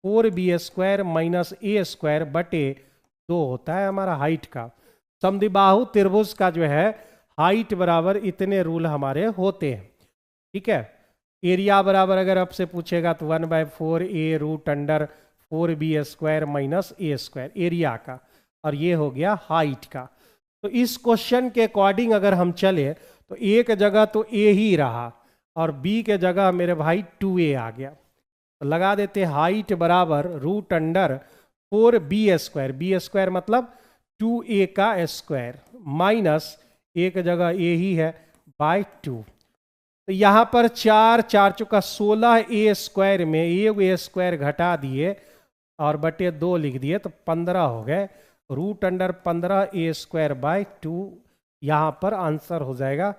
√4B² माइनस A² बटे 2 होता है हमारा हाइट का। समद्विबाहु त्रिभुज का जो है हाइट बराबर इतने रूल हमारे होते हैं। ठीक है, एरिया बराबर अगर आपसे पूछेगा तो 1/4A√4B² माइनस A² एरिया का, और ये हो गया हाइट का। तो इस क्वेश्चन के अकॉर्डिंग अगर हम चले तो एक जगह तो A ही रहा और B के जगह मेरे भाई 2A आ गया। तो लगा देते हाइट बराबर √4B² B² मतलब 2A का स्क्वायर माइनस एक जगह A ही है बाय 2। तो यहाँ पर 4 4 चुका 16 A² में A² घटा दिए और बटे 2 लिख दिए तो 15 हो गए। √15A² बाय 2 यहाँ पर आंसर हो जाएगा।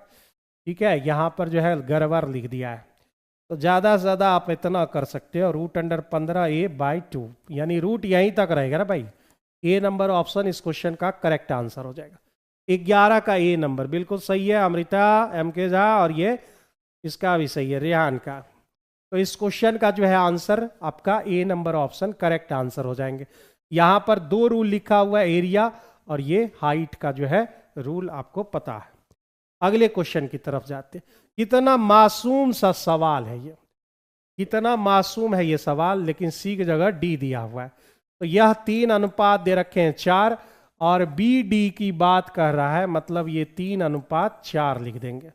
ठीक है, यहाँ पर जो है गड़बड़ लिख दिया है, तो ज़्यादा से ज़्यादा आप इतना कर सकते हो √15A बाय 2, यानी रूट यहीं तक रहेगा ना भाई। A नंबर ऑप्शन इस क्वेश्चन का करेक्ट आंसर हो जाएगा। 11 का A नंबर बिल्कुल सही है अमृता MK झा, और ये इसका भी सही है रेहान का। तो इस क्वेश्चन का जो है आंसर आपका A number option correct answer हो जाएंगे। यहाँ पर 2 रूल लिखा हुआ है, एरिया और ये हाइट का जो है रूल आपको पता है। अगले क्वेश्चन की तरफ जाते हैं। कितना मासूम सा सवाल है ये, कितना मासूम है ये सवाल, लेकिन सी की जगह डी दिया हुआ है। तो यह 3 अनुपात दे रखे हैं 4, और बी डी की बात कर रहा है, मतलब ये 3 अनुपात 4 लिख देंगे,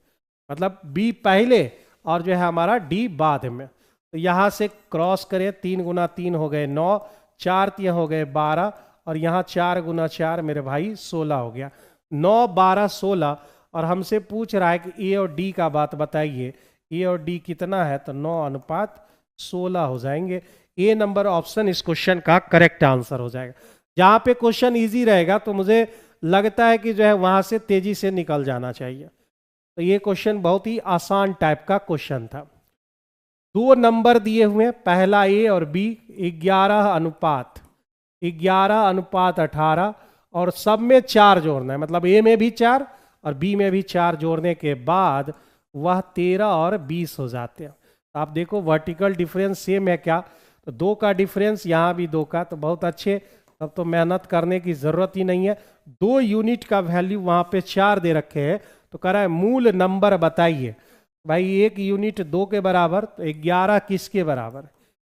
मतलब बी पहले और जो है हमारा डी बाद में। तो यहाँ से क्रॉस करें, 3 गुना 3 हो गए 9, 4 3 हो गए 12, और यहाँ 4 गुना 4 मेरे भाई 16 हो गया। 9 12 16, और हमसे पूछ रहा है कि ए और डी का बात बताइए, ए और डी कितना है, तो 9 अनुपात 16 हो जाएंगे। ए नंबर ऑप्शन इस क्वेश्चन का करेक्ट आंसर हो जाएगा। जहाँ पे क्वेश्चन इजी रहेगा तो मुझे लगता है कि जो है वहाँ से तेजी से निकल जाना चाहिए। तो ये क्वेश्चन बहुत ही आसान टाइप का क्वेश्चन था। 2 नंबर दिए हुए हैं, पहला ए और बी, 11 अनुपात 18, और सब में 4 जोड़ना है, मतलब ए में भी 4 और बी में भी 4 जोड़ने के बाद वह 13 और 20 हो जाते हैं। तो आप देखो वर्टिकल डिफरेंस सेम है क्या, तो 2 का डिफरेंस, यहाँ भी 2 का, तो बहुत अच्छे, तब तो मेहनत करने की ज़रूरत ही नहीं है। 2 यूनिट का वैल्यू वहाँ पे 4 दे रखे हैं, तो कह रहा है मूल नंबर बताइए। भाई 1 यूनिट 2 के बराबर, तो 11 किसके बराबर,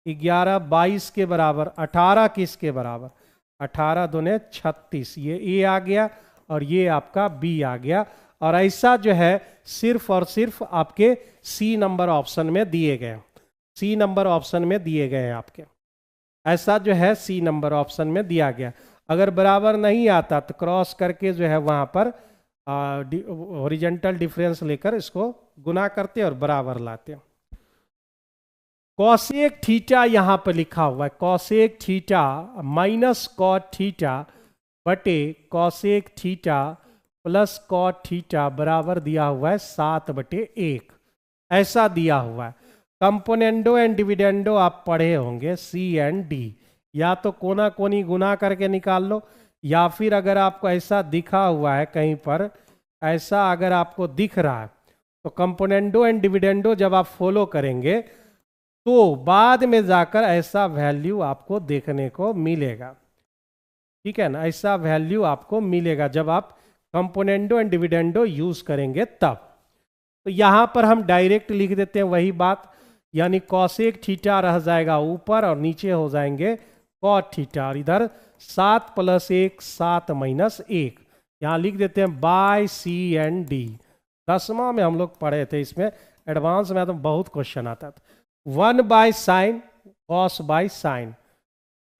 11 22 के बराबर, 18 किसके बराबर, 18 दूने 36, ये ए आ गया और ये आपका बी आ गया। और ऐसा जो है सिर्फ और सिर्फ आपके सी नंबर ऑप्शन में दिए गए, सी नंबर ऑप्शन में दिए गए हैं आपके, ऐसा जो है सी नंबर ऑप्शन में दिया गया। अगर बराबर नहीं आता तो क्रॉस करके जो है वहाँ पर हॉरिजॉन्टल डिफरेंस लेकर इसको गुना करते और बराबर लाते। कॉसेक थीटा यहाँ पर लिखा हुआ है, cosec theta minus cot theta बटे cosec theta plus cot theta बराबर दिया हुआ है 7/1, ऐसा दिया हुआ है। कंपोनेंडो एंड डिविडेंडो आप पढ़े होंगे, सी एंड डी, या तो कोना कोनी गुना करके निकाल लो, या फिर अगर आपको ऐसा दिखा हुआ है कहीं पर, ऐसा अगर आपको दिख रहा है तो कंपोनेंडो एंड डिविडेंडो जब आप फॉलो करेंगे तो बाद में जाकर ऐसा वैल्यू आपको देखने को मिलेगा, ठीक है ना, ऐसा वैल्यू आपको मिलेगा जब आप कंपोनेंडो एंड डिविडेंडो यूज करेंगे तब। तो यहां पर हम डायरेक्ट लिख देते हैं वही बात, यानी कॉसेक थीटा रह जाएगा ऊपर और नीचे हो जाएंगे कॉट थीटा, और इधर 7 + 1 7 - 1, यहाँ लिख देते हैं बाय सी एंड डी। 10वां में हम लोग पढ़े थे, इसमें एडवांस में तो बहुत क्वेश्चन आता था। 1/sin cos by sine,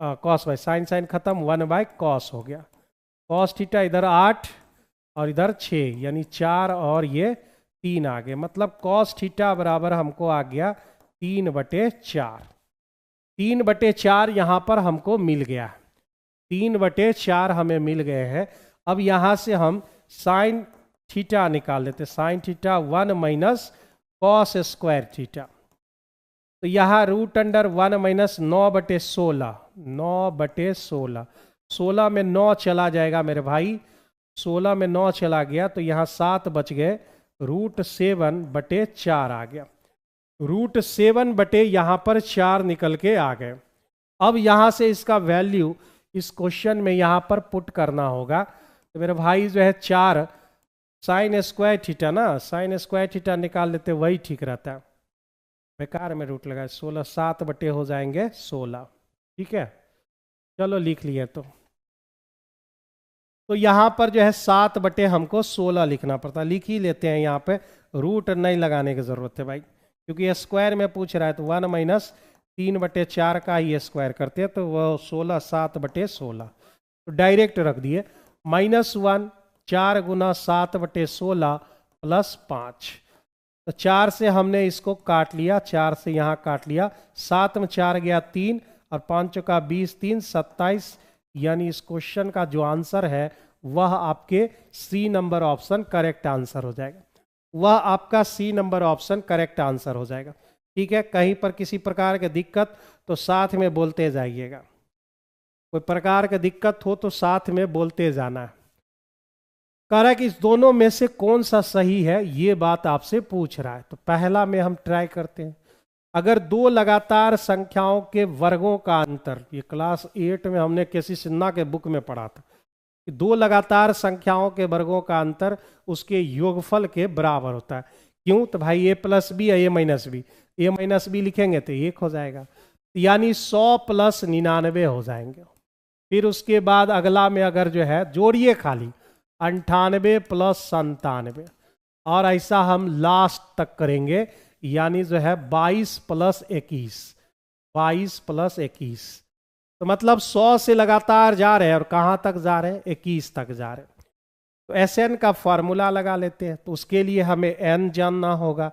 cos by sine, sine खत्म, 1/cos हो गया। कॉस थीटा इधर 8 और इधर 6, यानी 4 और ये 3 आ गए, मतलब कॉस थीटा बराबर हमको आ गया 3/4। 3/4 यहाँ पर हमको मिल गया, 3/4 हमें मिल गए हैं। अब यहाँ से हम साइन थीटा निकाल लेते, sine theta 1 - cos square theta, तो यहाँ √(1 - 9/16), 9/16, 16 में 9 चला जाएगा मेरे भाई, 16 में 9 चला गया तो यहाँ 7 बच गए, √7/4 आ गया, √7 यहाँ पर 4 निकल के आ गए। अब यहाँ से इसका वैल्यू इस क्वेश्चन में यहाँ पर पुट करना होगा, तो मेरे भाई जो है 4 साइन स्क्वायर थीटा ना, साइन स्क्वायर थीटा निकाल लेते, वही ठीक रहता है, बेकार में रूट लगाए, 16 7 हो जाएंगे 16, ठीक है, चलो लिख लिए। तो यहाँ पर जो है 7 हमको 16 लिखना पड़ता, लिख ही लेते हैं, यहाँ पे रूट नहीं लगाने की जरूरत है भाई, क्योंकि ये स्क्वायर में पूछ रहा है, तो 1 - 3/4 का ही स्क्वायर करते हैं, तो वो 16 7/16, तो डायरेक्ट रख दिए, -1 4 × 7/16 + 5, तो 4 से हमने इसको काट लिया, 4 से यहाँ काट लिया, 7 में 4 गया 3 और 5 का 20, 3 27, यानी इस क्वेश्चन का जो आंसर है वह आपके C number option correct answer हो जाएगा, वह आपका C number option correct answer हो जाएगा, ठीक है। कहीं पर किसी प्रकार की दिक्कत तो साथ में बोलते जाइएगा, कोई प्रकार की दिक्कत हो तो साथ में बोलते जाना है। कह रहा है कि इस दोनों में से कौन सा सही है, ये बात आपसे पूछ रहा है, तो पहला में हम ट्राई करते हैं। अगर 2 लगातार संख्याओं के वर्गों का अंतर, ये क्लास 8 में हमने किसी सिन्हा के बुक में पढ़ा था कि दो लगातार संख्याओं के वर्गों का अंतर उसके योगफल के बराबर होता है। क्यों? तो भाई ए प्लस बी या ए माइनस बी, ए माइनस बी लिखेंगे तो 1 हो जाएगा, यानी 100 प्लस 99 हो जाएंगे। फिर उसके बाद अगला में अगर जो है जोड़िए खाली 98 प्लस 97, और ऐसा हम लास्ट तक करेंगे, यानी जो है 22 प्लस 21, 22 प्लस 21, तो मतलब 100 से लगातार जा रहे हैं और कहाँ तक जा रहे हैं? 21 तक जा रहे हैं। तो Sn का फॉर्मूला लगा लेते हैं। तो उसके लिए हमें n जानना होगा।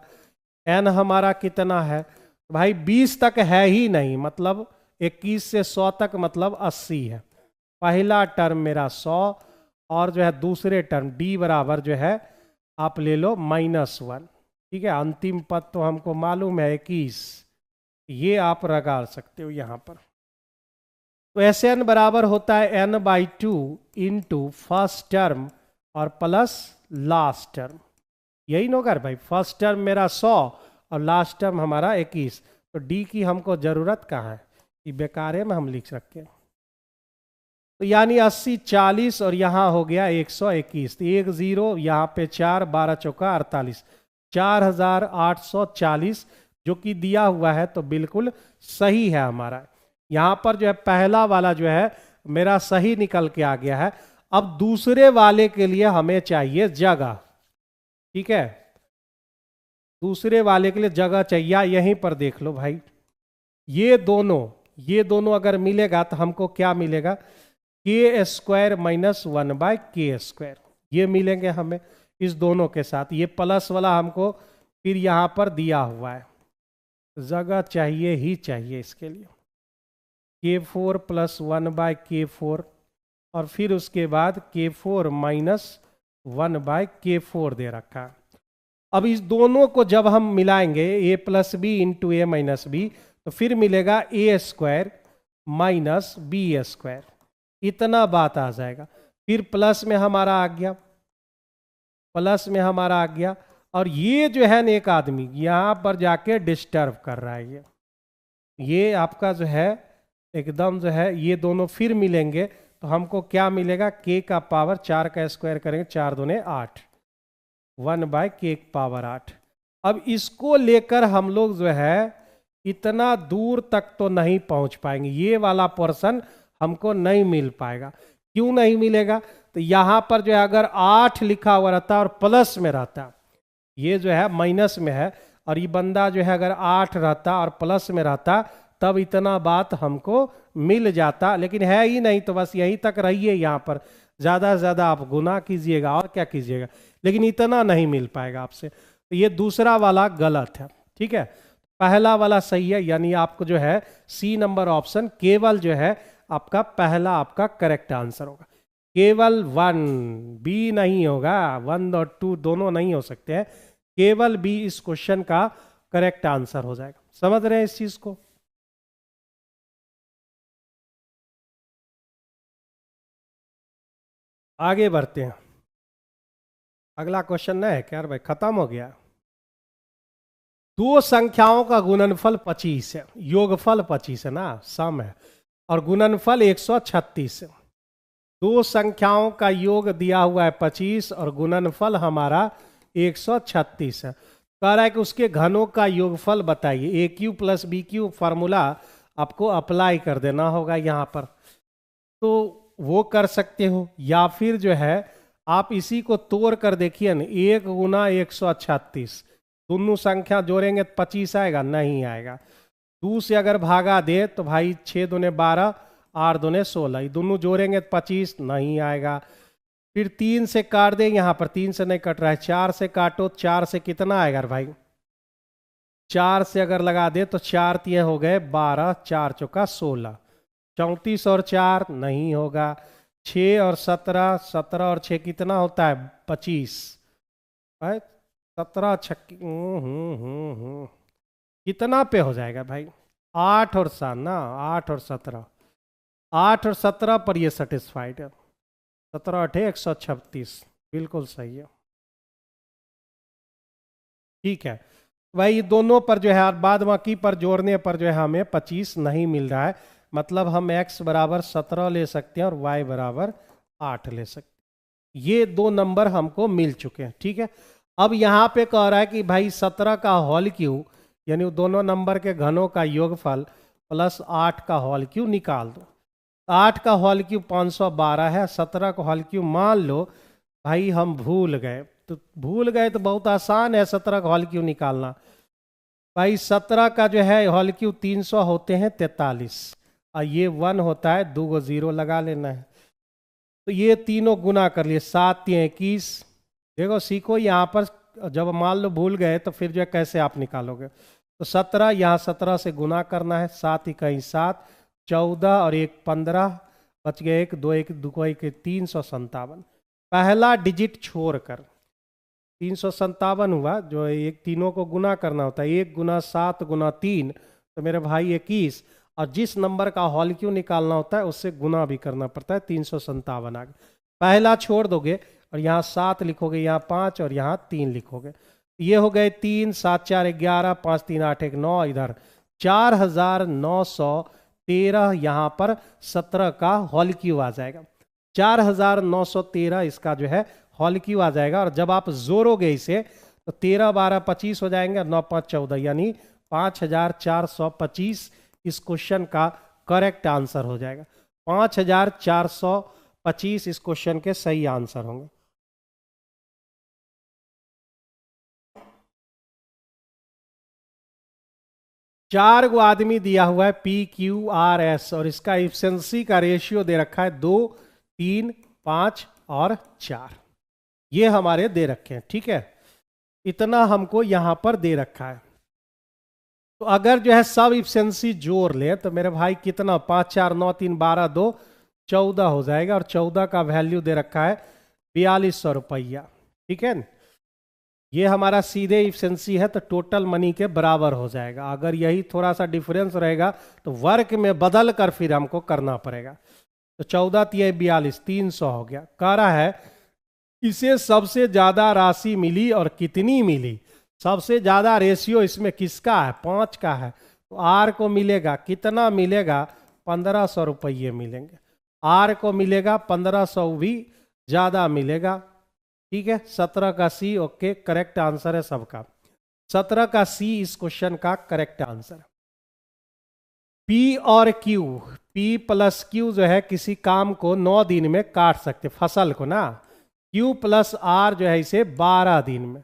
n हमारा कितना है भाई? 20 तक है ही नहीं, मतलब 21 से 100 तक मतलब 80 है। पहला टर्म मेरा 100, और जो है दूसरे टर्म d बराबर जो है आप ले लो -1, ठीक है। अंतिम पद तो हमको मालूम है 21, ये आप लगा सकते हो यहाँ पर। तो Sn बराबर होता है n/2 इंटू फर्स्ट टर्म और प्लस लास्ट टर्म, यही ना होगा भाई? फर्स्ट टर्म मेरा 100 और लास्ट टर्म हमारा 21, तो d की हमको जरूरत कहाँ है? कि बेकारे में हम लिख सकते हैं। तो यानी 80 40 और यहाँ हो गया 121, तो 1 0 यहाँ पे 4, 12 चौका 48, 4840 जो कि दिया हुआ है, तो बिल्कुल सही है हमारा। यहाँ पर जो है पहला वाला जो है मेरा सही निकल के आ गया है। अब दूसरे वाले के लिए हमें चाहिए जगह, ठीक है। दूसरे वाले के लिए जगह चाहिए, यहीं पर देख लो भाई, ये दोनों अगर मिलेगा तो हमको क्या मिलेगा? के स्क्वायर माइनस 1/k², ये मिलेंगे हमें इस दोनों के साथ। ये प्लस वाला हमको फिर यहाँ पर दिया हुआ है, जगह चाहिए ही चाहिए इसके लिए। k4 + 1/k4 और फिर उसके बाद k4 - 1/k4 दे रखा है। अब इस दोनों को जब हम मिलाएंगे a + b into a - b, तो फिर मिलेगा a² - b², इतना बात आ जाएगा। फिर प्लस में हमारा आ गया, और ये जो है ना एक आदमी यहाँ पर जाके डिस्टर्ब कर रहा है, ये आपका जो है एकदम जो है, ये दोनों फिर मिलेंगे तो हमको क्या मिलेगा? k का पावर 4 का स्क्वायर करेंगे, 4 दूने 8, 1/k⁸8। अब इसको लेकर हम लोग जो है इतना दूर तक तो नहीं पहुंच पाएंगे, ये वाला पोर्शन हमको नहीं मिल पाएगा। क्यों नहीं मिलेगा? तो यहाँ पर जो है अगर 8 लिखा हुआ रहता और प्लस में रहता, ये जो है माइनस में है, और ये बंदा जो है अगर 8 रहता और प्लस में रहता, तब इतना बात हमको मिल जाता, लेकिन है ही नहीं। तो बस यहीं तक रहिए, यहाँ पर ज़्यादा से ज़्यादा आप गुना कीजिएगा और क्या कीजिएगा, लेकिन इतना नहीं मिल पाएगा आपसे। तो ये दूसरा वाला गलत है, ठीक है। पहला वाला सही है, यानी आपको जो है सी नंबर ऑप्शन केवल जो है आपका पहला आपका करेक्ट आंसर होगा। केवल 1, बी नहीं होगा, 1 और 2 दोनों नहीं हो सकते हैं, केवल बी इस क्वेश्चन का करेक्ट आंसर हो जाएगा। समझ रहे हैं इस चीज को? आगे बढ़ते हैं। अगला क्वेश्चन नहीं है क्या भाई? खत्म हो गया। दो संख्याओं का गुणनफल 25 है, योगफल 25 है ना, सम है, और गुणनफल 136 है। दो संख्याओं का योग दिया हुआ है 25 और गुणनफल हमारा 136 है। कह रहा है कि उसके घनों का योगफल बताइए। AQ + BQ फार्मूला आपको अप्लाई कर देना होगा यहाँ पर, तो वो कर सकते हो, या फिर जो है आप इसी को तोड़ कर देखिए ना, 1 × 136, दोनों संख्या जोड़ेंगे तो 25 आएगा? नहीं आएगा। 2 से अगर भागा दे तो भाई 6 दूने 12, 8 दूने 16, ये दोनों जोड़ेंगे तो 25 नहीं आएगा। फिर 3 से काट दें, यहाँ पर 3 से नहीं कट रहा है, 4 से काटो, 4 से कितना आएगा भाई? 4 से अगर लगा दे तो 4 तिये हो गए 12, 4 चौका 16, 34 और 4 नहीं होगा, 6 और 17, 17 और 6 कितना होता है? 25, 17 छक्की कितना पे हो जाएगा भाई? 8 और 7 ना, 8 और 17, 8 और 17 पर ये सेटिस्फाइड है। 17 8 136, बिल्कुल सही है, ठीक है भाई। दोनों पर जो है बाद बाकी पर जोड़ने पर जो है हमें 25 नहीं मिल रहा है, मतलब हम x = 17 ले सकते हैं और y = 8 ले सकते। ये दो नंबर हमको मिल चुके हैं, ठीक है। अब यहाँ पे कह रहा है कि भाई 17 का होल क्यूब यानी दोनों नंबर के घनों का योगफल प्लस 8 का होल क्यूब निकाल दो। 8 का होल क्यूब 512 है, 17 का होल क्यूब मान लो भाई हम भूल गए, तो भूल गए तो बहुत आसान है 17 का होल क्यूब निकालना। भाई 17 का जो है होल क्यूब 300 होते हैं 43, और ये 1 होता है, 2 को 0 लगा लेना है। तो ये तीनों गुना कर लिए, 7 3 21। देखो सीखो यहाँ पर, जब मान लो भूल गए तो फिर जो है कैसे आप निकालोगे। तो 17 यहाँ 17 से गुना करना है, 7 ही कहीं 7, 14 और 1 15, बच गए 1 2 1 2 1 357। पहला डिजिट छोड़कर 357 हुआ, जो एक तीनों को गुना करना होता है, 1 गुना 7 गुना 3 तो मेरे भाई 21, और जिस नंबर का होल क्यूब निकालना होता है उससे गुना भी करना पड़ता है, 357 आ गया। पहला छोड़ दोगे और यहाँ 7 लिखोगे, यहाँ 5 और यहाँ 3 लिखोगे, ये हो गए 3 7 4 11 5 3 8 1 9, इधर 4913 यहाँ पर 17 का होल क्यूब आ जाएगा। 4913 इसका जो है होल क्यूब आ जाएगा। और जब आप जोड़ोगे इसे तो 13 12 25 हो जाएंगे, 9 5 14 यानी 5425 इस क्वेश्चन का करेक्ट आंसर हो जाएगा। 5425 इस क्वेश्चन के सही आंसर होंगे। चार गो आदमी दिया हुआ है PQRS, और इसका इफिशिएंसी का रेशियो दे रखा है 2 3 5 और 4। ये हमारे दे रखे हैं, ठीक है। इतना हमको यहां पर दे रखा है। तो अगर जो है सब इफिशिएंसी जोड़ ले तो मेरे भाई कितना, 5 4 9 3 12 2 14 हो जाएगा, और 14 का वैल्यू दे रखा है 4200 रुपया, ठीक है। ये हमारा सीधे इफिशिएंसी है, तो टोटल मनी के बराबर हो जाएगा। अगर यही थोड़ा सा डिफरेंस रहेगा तो वर्क में बदल कर फिर हमको करना पड़ेगा। तो 14 3 42 300 हो गया। कह रहा है इसे सबसे ज्यादा राशि मिली और कितनी मिली। सबसे ज्यादा रेशियो इसमें किसका है, 5 का है। तो आर को मिलेगा कितना, मिलेगा 1500 रुपये मिलेंगे। आर को मिलेगा 1500 भी ज्यादा मिलेगा, ठीक है। 17 का सी ओके, करेक्ट आंसर है सबका। 17 का सी इस क्वेश्चन का करेक्ट आंसर। पी और क्यू, पी प्लस क्यू जो है किसी काम को 9 दिन में काट सकते, फसल को ना। क्यू प्लस आर जो है इसे 12 दिन में,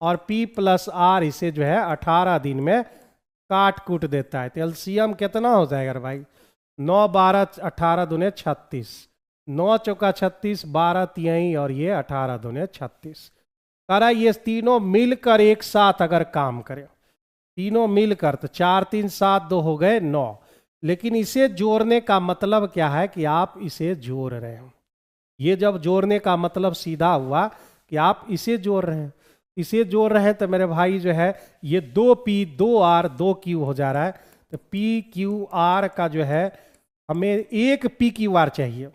और पी प्लस आर इसे जो है 18 दिन में काट कूट देता है। तो एलसीएम कितना हो जाएगा भाई, 9 12 18 दूने 36, 9 चौका 36, 12 तिहाई और ये 18 दूने 36। करा ये तीनों मिलकर एक साथ अगर काम करें, तीनों मिलकर, तो 4 3 7 2 हो गए 9। लेकिन इसे जोड़ने का मतलब क्या है कि आप इसे जोड़ रहे हैं। ये जब जोड़ने का मतलब सीधा हुआ कि आप इसे जोड़ रहे हैं, इसे जोड़ रहे हैं, तो मेरे भाई जो है ये 2P 2R 2Q हो जा रहा है। तो PQR का जो है हमें एक PQR चाहिए,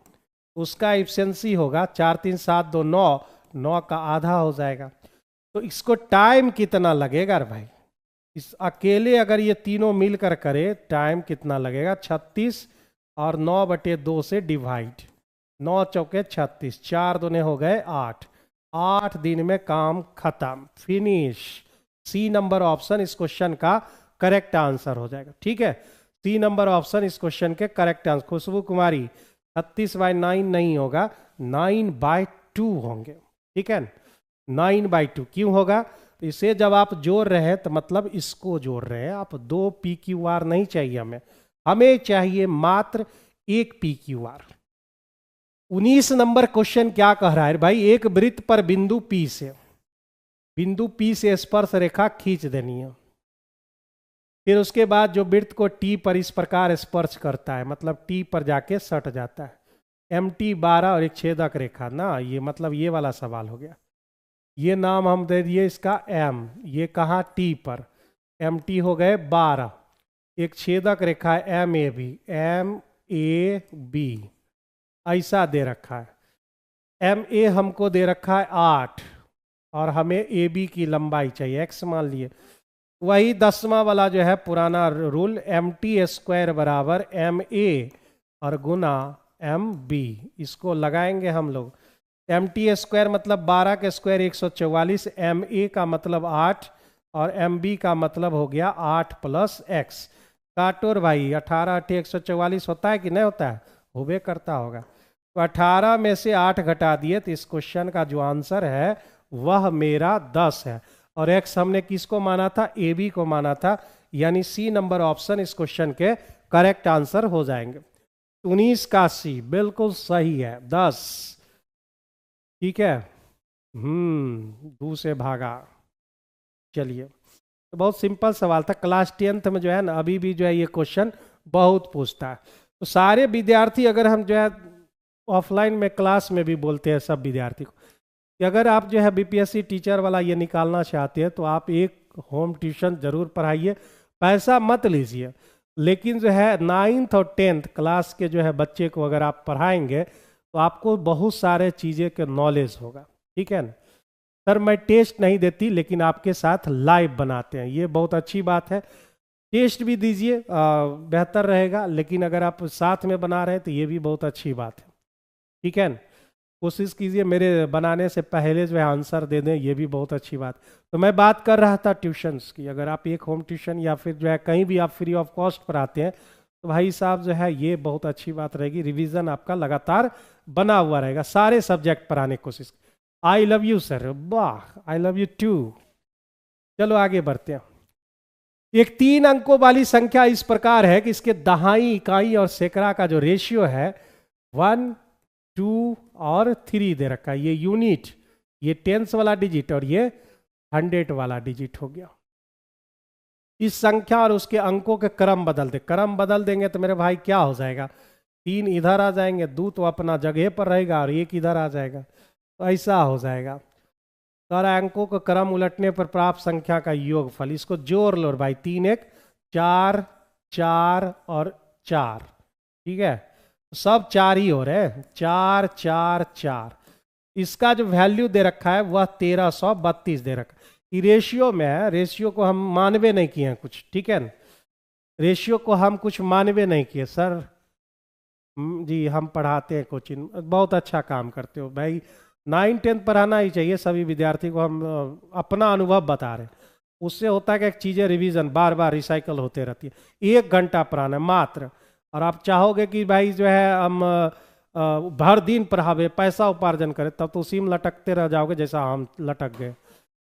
उसका इफिशिएंसी होगा 4 3 7 2 9, 9 का आधा हो जाएगा। तो इसको टाइम कितना लगेगा भाई, इस अकेले अगर ये तीनों मिलकर करे टाइम कितना लगेगा, 36 और 9/2 से डिवाइड, 9 चौके 36, 4 दूने हो गए 8, 8 दिन में काम खत्म, फिनिश। सी नंबर ऑप्शन इस क्वेश्चन का करेक्ट आंसर हो जाएगा, ठीक है। सी नंबर ऑप्शन इस क्वेश्चन के करेक्ट आंसर। खुशबू कुमारी 36/9 नहीं होगा, 9/2 होंगे, ठीक है। 9/2 क्यों होगा, तो इसे जब आप जोड़ रहे हैं तो मतलब इसको जोड़ रहे हैं आप। 2 PQR नहीं चाहिए हमें, हमें चाहिए मात्र 1 PQR। 19 नंबर क्वेश्चन क्या कह रहा है भाई, एक वृत्त पर बिंदु P से स्पर्श रेखा खींच देनी है। फिर उसके बाद जो वृत्त को T पर इस प्रकार स्पर्श करता है, मतलब T पर जाके सट जाता है। MT 12 और एक छेदक रेखा ना, ये मतलब ये वाला सवाल हो गया। ये नाम हम दे दिए इसका M, ये कहा T पर, MT हो गए 12, एक छेदक रेखा है MAB, ऐसा दे रखा है। MA हमको दे रखा है 8, और हमें AB की लंबाई चाहिए x मान लिए। वही 10वां वाला जो है पुराना रूल, MT² बराबर MA और गुना एम बी, इसको लगाएंगे हम लोग। एम टी स्क्वायर मतलब 12 के स्क्वायर 144, एम ए का मतलब 8 और एम बी का मतलब हो गया 8 प्लस एक्स। काटोर भाई, 18 8 144 होता है कि नहीं होता है? होबे करता होगा। तो 18 में से 8 घटा दिए तो इस क्वेश्चन का जो आंसर है वह मेरा 10 है। और एक्स हमने किसको माना था? ए बी को माना था, यानी सी नंबर ऑप्शन इस क्वेश्चन के करेक्ट आंसर हो जाएंगे। 19 का सी बिल्कुल सही है, 10। ठीक है, 2 से भागा। चलिए, तो बहुत सिंपल सवाल था। क्लास 10th में जो है ना, अभी भी जो है ये क्वेश्चन बहुत पूछता है। तो सारे विद्यार्थी, अगर हम जो है ऑफलाइन में क्लास में भी बोलते हैं सब विद्यार्थी को कि अगर आप जो है बीपीएससी टीचर वाला ये निकालना चाहते हैं तो आप एक होम ट्यूशन जरूर पढ़ाइए, पैसा मत लीजिए। लेकिन जो है 9th और 10th क्लास के जो है बच्चे को अगर आप पढ़ाएंगे तो आपको बहुत सारे चीज़ें के नॉलेज होगा। ठीक है ना सर? मैं टेस्ट नहीं देती लेकिन आपके साथ लाइव बनाते हैं, ये बहुत अच्छी बात है। टेस्ट भी दीजिए, बेहतर रहेगा, लेकिन अगर आप साथ में बना रहे हैं तो ये भी बहुत अच्छी बात है। ठीक है ना? कोशिश कीजिए मेरे बनाने से पहले जो है आंसर दे दें, ये भी बहुत अच्छी बात। तो मैं बात कर रहा था ट्यूशन्स की। अगर आप एक होम ट्यूशन या फिर जो है कहीं भी आप फ्री ऑफ कॉस्ट पढ़ाते हैं तो भाई साहब जो है ये बहुत अच्छी बात रहेगी। रिवीजन आपका लगातार बना हुआ रहेगा, सारे सब्जेक्ट पढ़ाने की कोशिश। आई लव यू सर, वाह, आई लव यू टू। चलो आगे बढ़ते हैं। एक 3 अंकों वाली संख्या इस प्रकार है कि इसके दहाई, इकाई और सैकड़ा का जो रेशियो है 1 2 और 3 दे रखा है। ये यूनिट, ये टेंस वाला डिजिट और ये 100 वाला डिजिट हो गया। इस संख्या और उसके अंकों के क्रम बदल दे। क्रम बदल देंगे तो मेरे भाई क्या हो जाएगा? 3 इधर आ जाएंगे, 2 तो अपना जगह पर रहेगा और 1 इधर आ जाएगा, तो ऐसा हो जाएगा। सारा अंकों का क्रम उलटने पर प्राप्त संख्या का योगफल, इसको जोड़ लो भाई। 3 1 4 4 और 4। ठीक है, सब 4 ही हो रहे हैं, 4 4 4। इसका जो वैल्यू दे रखा है वह 1332 दे रखा है। ये रेशियो में है, रेशियो को हम मानवे नहीं किए हैं कुछ। ठीक है ना? रेशियो को हम कुछ मानवे नहीं किए सर। जी, हम पढ़ाते हैं कोचिंग, बहुत अच्छा काम करते हो भाई। 9 10 पढ़ाना ही चाहिए सभी विद्यार्थी को। हम अपना अनुभव बता रहे हैं। उससे होता है कि चीज़ें रिवीजन बार बार रिसाइकल होते रहती है। 1 घंटा पढ़ाना है मात्र, और आप चाहोगे कि भाई जो है हम भर दिन पढ़ावे, पैसा उपार्जन करें, तब तो उसी में लटकते रह जाओगे जैसा हम लटक गए।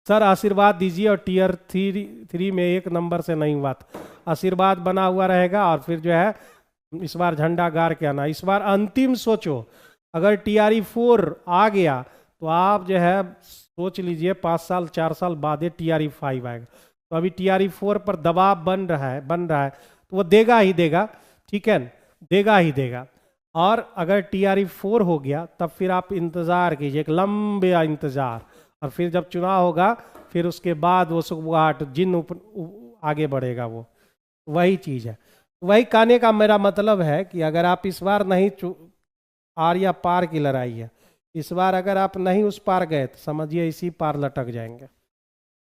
सर आशीर्वाद दीजिए, और टीयर 3 में 1 नंबर से नहीं हुआ था, आशीर्वाद बना हुआ रहेगा। और फिर जो है इस बार झंडा गाड़ के आना। इस बार अंतिम सोचो, अगर TRE 4 आ गया तो आप जो है सोच लीजिए 5 साल 4 साल बाद TRE 5 आएगा। तो अभी TRE 4 पर दबाव बन रहा है, तो वो देगा ही देगा। ठीक है, देगा ही देगा। और अगर TRE 4 हो गया तब फिर आप इंतज़ार कीजिए, एक लंबे इंतज़ार। और फिर जब चुनाव होगा फिर उसके बाद वो सुखवाट जिन आगे बढ़ेगा, वो वही चीज़ है। वही कहने का मेरा मतलब है कि अगर आप इस बार नहीं, आर या पार की लड़ाई है, इस बार अगर आप नहीं उस पार गए तो समझिए इसी पार लटक जाएंगे।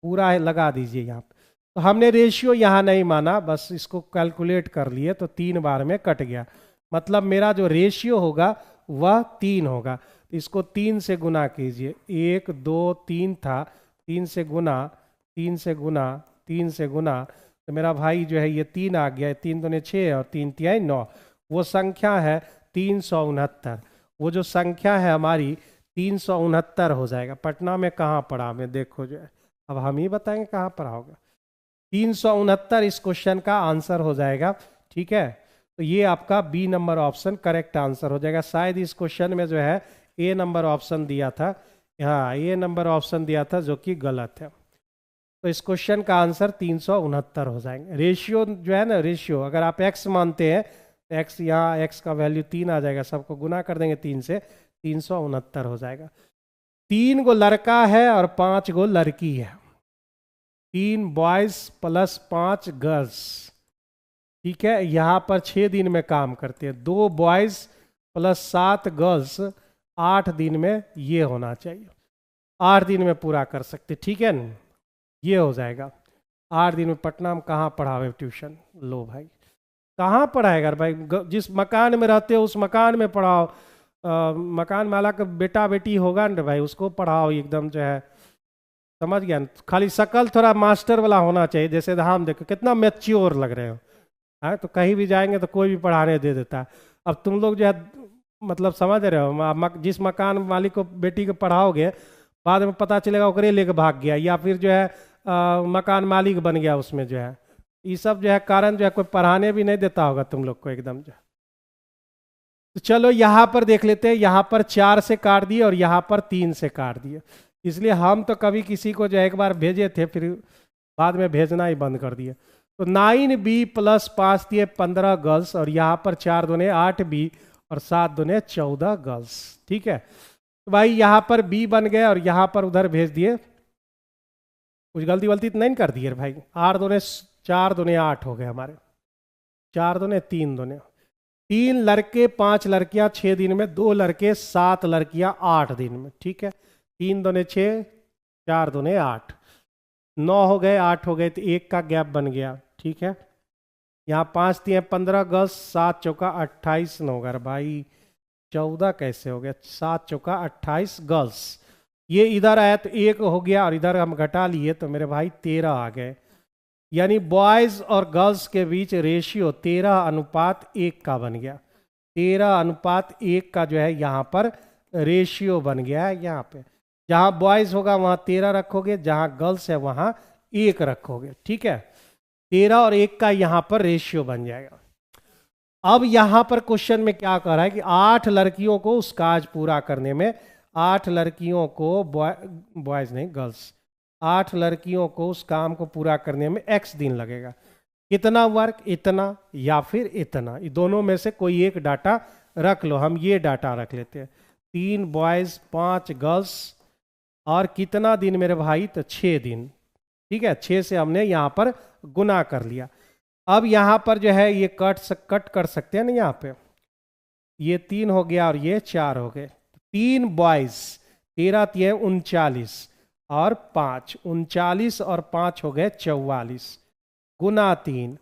पूरा लगा दीजिए यहाँ पे। तो हमने रेशियो यहाँ नहीं माना, बस इसको कैलकुलेट कर लिए तो 3 बार में कट गया। मतलब मेरा जो रेशियो होगा वह 3 होगा। तो इसको 3 से गुना कीजिए। 1 2 3 था, 3 से गुना, 3 से गुना, 3 से गुना, तो मेरा भाई जो है ये 3 आ गया। 3 दूने 6 और 3 तिहाई 9। वो संख्या है 369। वो जो संख्या है हमारी 369 हो जाएगा। पटना में कहाँ पढ़ा मैं, देखो जो है, अब हम ही बताएंगे कहाँ पढ़ा होगा। 369 इस क्वेश्चन का आंसर हो जाएगा। ठीक है, तो ये आपका B number option correct answer हो जाएगा। शायद इस क्वेश्चन में जो है ए नंबर ऑप्शन दिया था, हाँ ए नंबर ऑप्शन दिया था, जो कि गलत है। तो इस क्वेश्चन का आंसर 369 हो जाएंगे। रेशियो जो है ना, रेशियो अगर आप x मानते हैं तो x, यहाँ x का वैल्यू 3 आ जाएगा, सबको गुना कर देंगे 3 से, 369 हो जाएगा। 3 गो लड़का है और 5 गो लड़की है। 3 बॉयज प्लस 5 गर्ल्स। ठीक है, यहाँ पर 6 दिन में काम करते हैं। 2 बॉयज प्लस 7 गर्ल्स 8 दिन में ये होना चाहिए। 8 दिन में पूरा कर सकते। ठीक है ना, ये हो जाएगा 8 दिन में। पटना में कहाँ पढ़ावे ट्यूशन, लो भाई। कहाँ पढ़ाएगा भाई? जिस मकान में रहते हो उस मकान में पढ़ाओ। मकान माला का बेटा बेटी होगा ना भाई, उसको पढ़ाओ एकदम जो है, समझ गया न? खाली शकल थोड़ा मास्टर वाला होना चाहिए, जैसे हम देखो कितना मैच्योर लग रहे हो। हाँ, तो कहीं भी जाएंगे तो कोई भी पढ़ाने दे देता है। अब तुम लोग जो है मतलब समझ रहे हो, जिस मकान मालिक को बेटी को पढ़ाओगे, बाद में पता चलेगा ओकरे लेके भाग गया, या फिर जो है मकान मालिक बन गया उसमें जो है। ये सब जो है कारण जो है कोई पढ़ाने भी नहीं देता होगा तुम लोग को एकदम जो है। तो चलो यहाँ पर देख लेते हैं, यहाँ पर 4 से काट दिए और यहाँ पर 3 से काट दिए। इसलिए हम तो कभी किसी को जो है एक बार भेजे थे, फिर बाद में भेजना ही बंद कर दिए। तो 9b प्लस 5 दिए 15 गर्ल्स, और यहाँ पर 4 दूने 8b और 7 दूने 14 गर्ल्स। ठीक है, तो भाई यहाँ पर b बन गए और यहाँ पर उधर भेज दिए। कुछ गलती वलती तो नहीं कर दी है भाई? 8 दूने 4 दूने 8 हो गए हमारे, 4 दूने 3 दूने 3 लड़के 5 लड़कियां 6 दिन में, 2 लड़के 7 लड़कियां 8 दिन में। ठीक है, 3 दूने 6, 4 दूने 8, 9 हो गए, 8 हो गए, तो 1 का गैप बन गया। ठीक है, यहाँ 5 दिए 15 गर्ल्स, 7 चौका 28 न होगा भाई, 14 कैसे हो गया? 7 चौका 28 गर्ल्स। ये इधर आया तो 1 हो गया, और इधर हम घटा लिए तो मेरे भाई 13 आ गए। यानी बॉयज और गर्ल्स के बीच रेशियो 13:1 का बन गया। 13:1 का जो है यहाँ पर रेशियो बन गया है। यहाँ पे जहाँ बॉयज होगा वहाँ 13 रखोगे, जहाँ गर्ल्स है वहाँ 1 रखोगे। ठीक है, 13 और 1 का यहाँ पर रेशियो बन जाएगा। अब यहाँ पर क्वेश्चन में क्या कर रहा है कि 8 लड़कियों को उस काज पूरा करने में, 8 लड़कियों को, बॉयज नहीं गर्ल्स, 8 लड़कियों को उस काम को पूरा करने में x दिन लगेगा। कितना वर्क? इतना या फिर इतना, ये दोनों में से कोई एक डाटा रख लो। हम ये डाटा रख लेते हैं, 3 बॉयज 5 गर्ल्स, और कितना दिन मेरे भाई? तो 6 दिन। ठीक है, 6 से हमने यहाँ पर गुना कर लिया। अब यहाँ पर जो है ये कट कर सकते हैं ना, यहाँ पे ये 3 हो गया और ये 4 हो गए। 3 बॉयज, 13 3 39 और 5, 39 और 5 हो गए 44, गुना 3,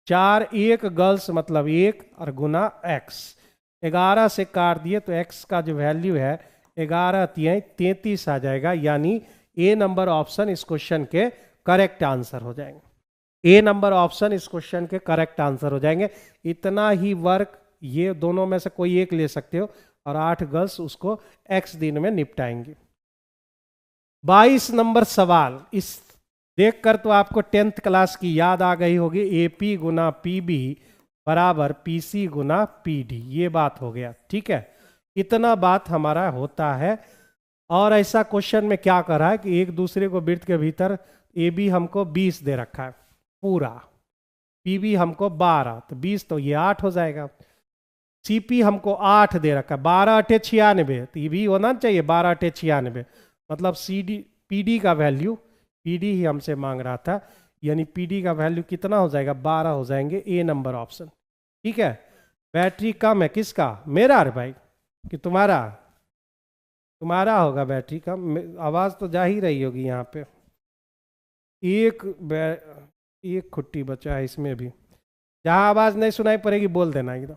4 1 गर्ल्स मतलब 1 और गुना x। 11 से काट दिए तो x का जो वैल्यू है 11 3 33 आ जाएगा। यानी ए नंबर ऑप्शन इस क्वेश्चन के करेक्ट आंसर हो जाएंगे। ए नंबर ऑप्शन इस क्वेश्चन के करेक्ट आंसर हो जाएंगे। इतना ही वर्क ये दोनों में से कोई एक ले सकते हो, और 8 गर्ल्स उसको x दिन में निपटाएंगे। 22 नंबर सवाल, इस देखकर तो आपको 10th क्लास की याद आ गई होगी। AP गुना PB बराबर PC गुना PD, ये बात हो गया। ठीक है, इतना बात हमारा होता है। और ऐसा क्वेश्चन में क्या कर रहा है कि एक दूसरे को वृत्त के भीतर AB हमको 20 दे रखा है पूरा, PB हमको 12, तो 20 तो ये 8 हो जाएगा। CP हमको 8 दे रखा है, 12 8 96, तो ये भी होना चाहिए 12 8 96। मतलब PD का वैल्यू, PD ही हमसे मांग रहा था, यानी PD का वैल्यू कितना हो जाएगा? 12 हो जाएंगे। ए नंबर ऑप्शन। ठीक है, बैटरी कम है किसका? मेरा रे भाई कि तुम्हारा? तुम्हारा होगा बैटरी कम, आवाज़ तो जा ही रही होगी यहाँ पे। एक खुट्टी बचा है इसमें भी, जहाँ आवाज़ नहीं सुनाई पड़ेगी बोल देना एकदम।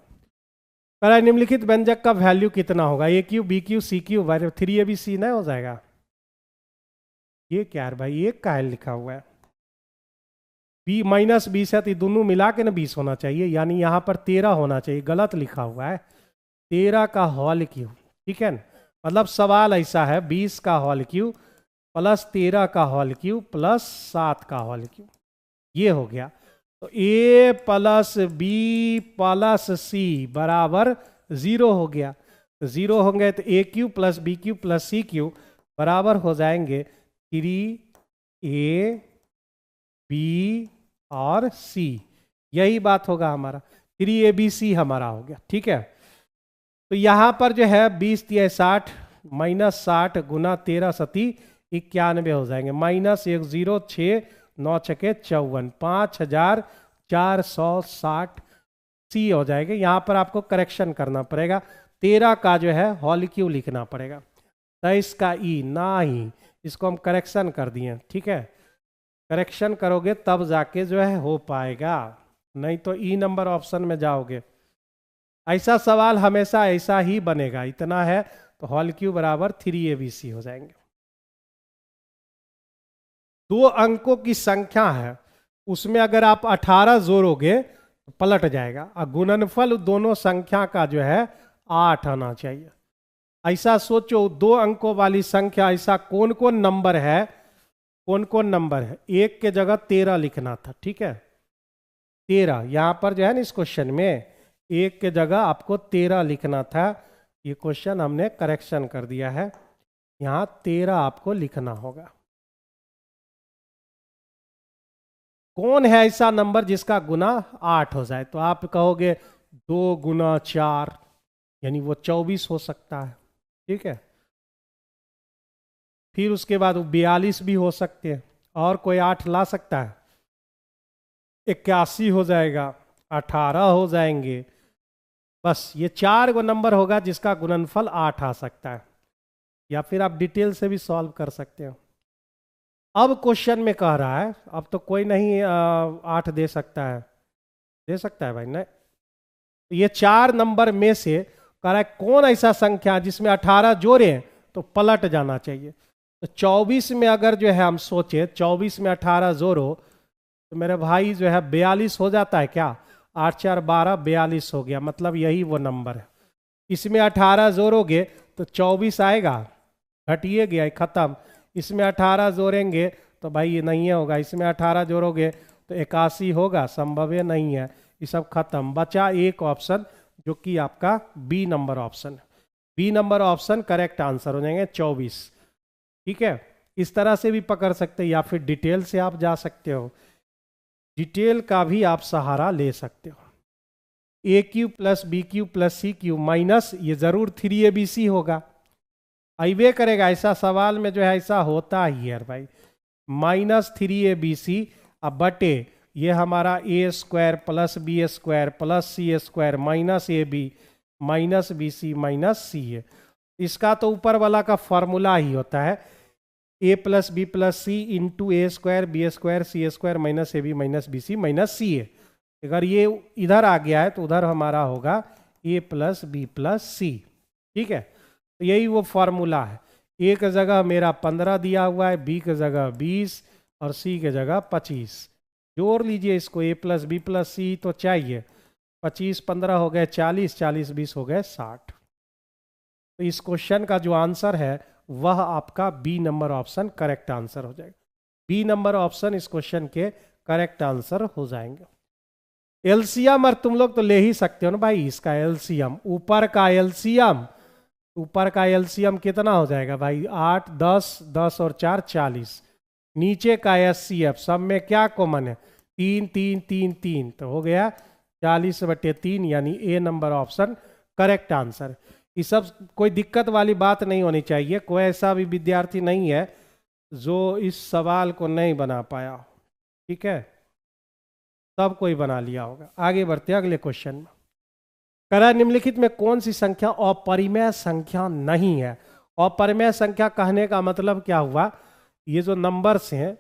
पर निम्नलिखित व्यंजक का वैल्यू कितना होगा? AQ BQ CQ 3ABC नहीं हो जाएगा? ये क्या है भाई, एक का है लिखा हुआ है, B माइनस 20 है, तो दोनों मिला के ना 20 होना चाहिए, यानी यहाँ पर 13 होना चाहिए, गलत लिखा हुआ है। 13 का होल क्यू। ठीक है ना, मतलब सवाल ऐसा है 20 का होल क्यू प्लस 13 का होल क्यू प्लस 7 का होल क्यू, ये हो गया। तो A plus B plus C बराबर 0 हो गया। तो 0 होंगे तो AQ plus BQ plus CQ बराबर हो जाएंगे 3A B और C। यही बात होगा हमारा, 3ABC हमारा हो गया। ठीक है, तो यहाँ पर जो है 20 3 60 माइनस 60 गुना 13 सती 91 हो जाएंगे, माइनस 106 9 छके 54, 5460 सी हो जाएगा। यहाँ पर आपको करेक्शन करना पड़ेगा, 13 का जो है होल क्यू लिखना पड़ेगा, 23 का ई ना ही, इसको हम करेक्शन कर दिए। ठीक है, करेक्शन करोगे तब जाके जो है हो पाएगा। नहीं तो ई नंबर ऑप्शन में जाओगे। ऐसा सवाल हमेशा ऐसा ही बनेगा, इतना है तो होल क्यूब बराबर 3abc हो जाएंगे। दो अंकों की संख्या है, उसमें अगर आप 18 जोड़ोगे तो पलट जाएगा, और गुणनफल दोनों संख्या का जो है 8 आना चाहिए। ऐसा सोचो, दो अंकों वाली संख्या, ऐसा कौन कौन नंबर है, कौन कौन नंबर है। एक के जगह 13 लिखना था, ठीक है, 13 यहां पर जो है ना इस क्वेश्चन में एक के जगह आपको 13 लिखना था। ये क्वेश्चन हमने करेक्शन कर दिया है, यहां 13 आपको लिखना होगा। कौन है ऐसा नंबर जिसका गुना 8 हो जाए, तो आप कहोगे 2 गुना 4 यानी वो 24 हो सकता है, ठीक है। फिर उसके बाद वो 42 भी हो सकते हैं, और कोई 8 ला सकता है, 81 हो जाएगा, 18 हो जाएंगे। बस ये 4 गो नंबर होगा जिसका गुणनफल 8 आ सकता है, या फिर आप डिटेल से भी सॉल्व कर सकते हो। अब क्वेश्चन में कह रहा है, अब तो कोई नहीं 8 दे सकता है, दे सकता है भाई नहीं। ये 4 नंबर में से कह रहा है कौन ऐसा संख्या जिसमें 18 जोड़े तो पलट जाना चाहिए। तो 24 में अगर जो है हम सोचे 24 में 18 जोड़ो तो मेरे भाई जो है 42 हो जाता है क्या, 8 4 12 42 हो गया, मतलब यही वो नंबर है। इसमें 18 जोड़ोगे तो 24 आएगा, घटिए गया खत्म। इसमें 18 जोड़ेंगे तो भाई ये नहीं होगा, इसमें 18 जोड़ोगे तो 81 होगा, संभव नहीं है, ये सब खत्म। बचा एक ऑप्शन जो कि आपका बी नंबर ऑप्शन है। B number option correct answer हो जाएंगे 24, ठीक है। इस तरह से भी पकड़ सकते हैं, या फिर डिटेल से आप जा सकते हो, डिटेल का भी आप सहारा ले सकते हो। A cube plus B cube plus C cube minus, ये जरूर 3abc होगा, अइबे करेगा, ऐसा सवाल में जो है ऐसा होता ही है भाई। -3abc अब बटे ये हमारा a² plus b² plus c² minus ab minus bc minus c है। इसका तो ऊपर वाला का फॉर्मूला ही होता है, a plus B plus C into a² b² c² minus ab minus bc minus c है। अगर ये इधर आ गया है तो उधर हमारा होगा a प्लस बी प्लस सी, ठीक है। तो यही वो फॉर्मूला है। ए की जगह मेरा 15 दिया हुआ है, बी की जगह 20 और सी की जगह 25। जोड़ लीजिए इसको, ए प्लस बी प्लस सी तो चाहिए, 25 15 हो गए 40, 40 20 हो गए 60। तो इस क्वेश्चन का जो आंसर है वह आपका B number option correct answer हो जाएगा। बी नंबर ऑप्शन इस क्वेश्चन के करेक्ट आंसर हो जाएंगे। एलसीएम और तुम लोग तो ले ही सकते हो ना भाई, इसका एलसीएम, ऊपर का एलसीएम, ऊपर का एलसीएम कितना हो जाएगा भाई 8 10 10 और 4 40, नीचे का एचसीएफ, सब में क्या कॉमन है 3 3 3 3, तो हो गया 40/3, यानी ए नंबर ऑप्शन करेक्ट आंसर। ये सब कोई दिक्कत वाली बात नहीं होनी चाहिए, कोई ऐसा भी विद्यार्थी नहीं है जो इस सवाल को नहीं बना पाया, ठीक है, सब कोई बना लिया होगा। आगे बढ़ते हैं अगले क्वेश्चन में। करा निम्नलिखित में कौन सी संख्या अपरिमेय संख्या नहीं है। अपरिमेय संख्या कहने का मतलब क्या हुआ, ये जो नंबर्स हैं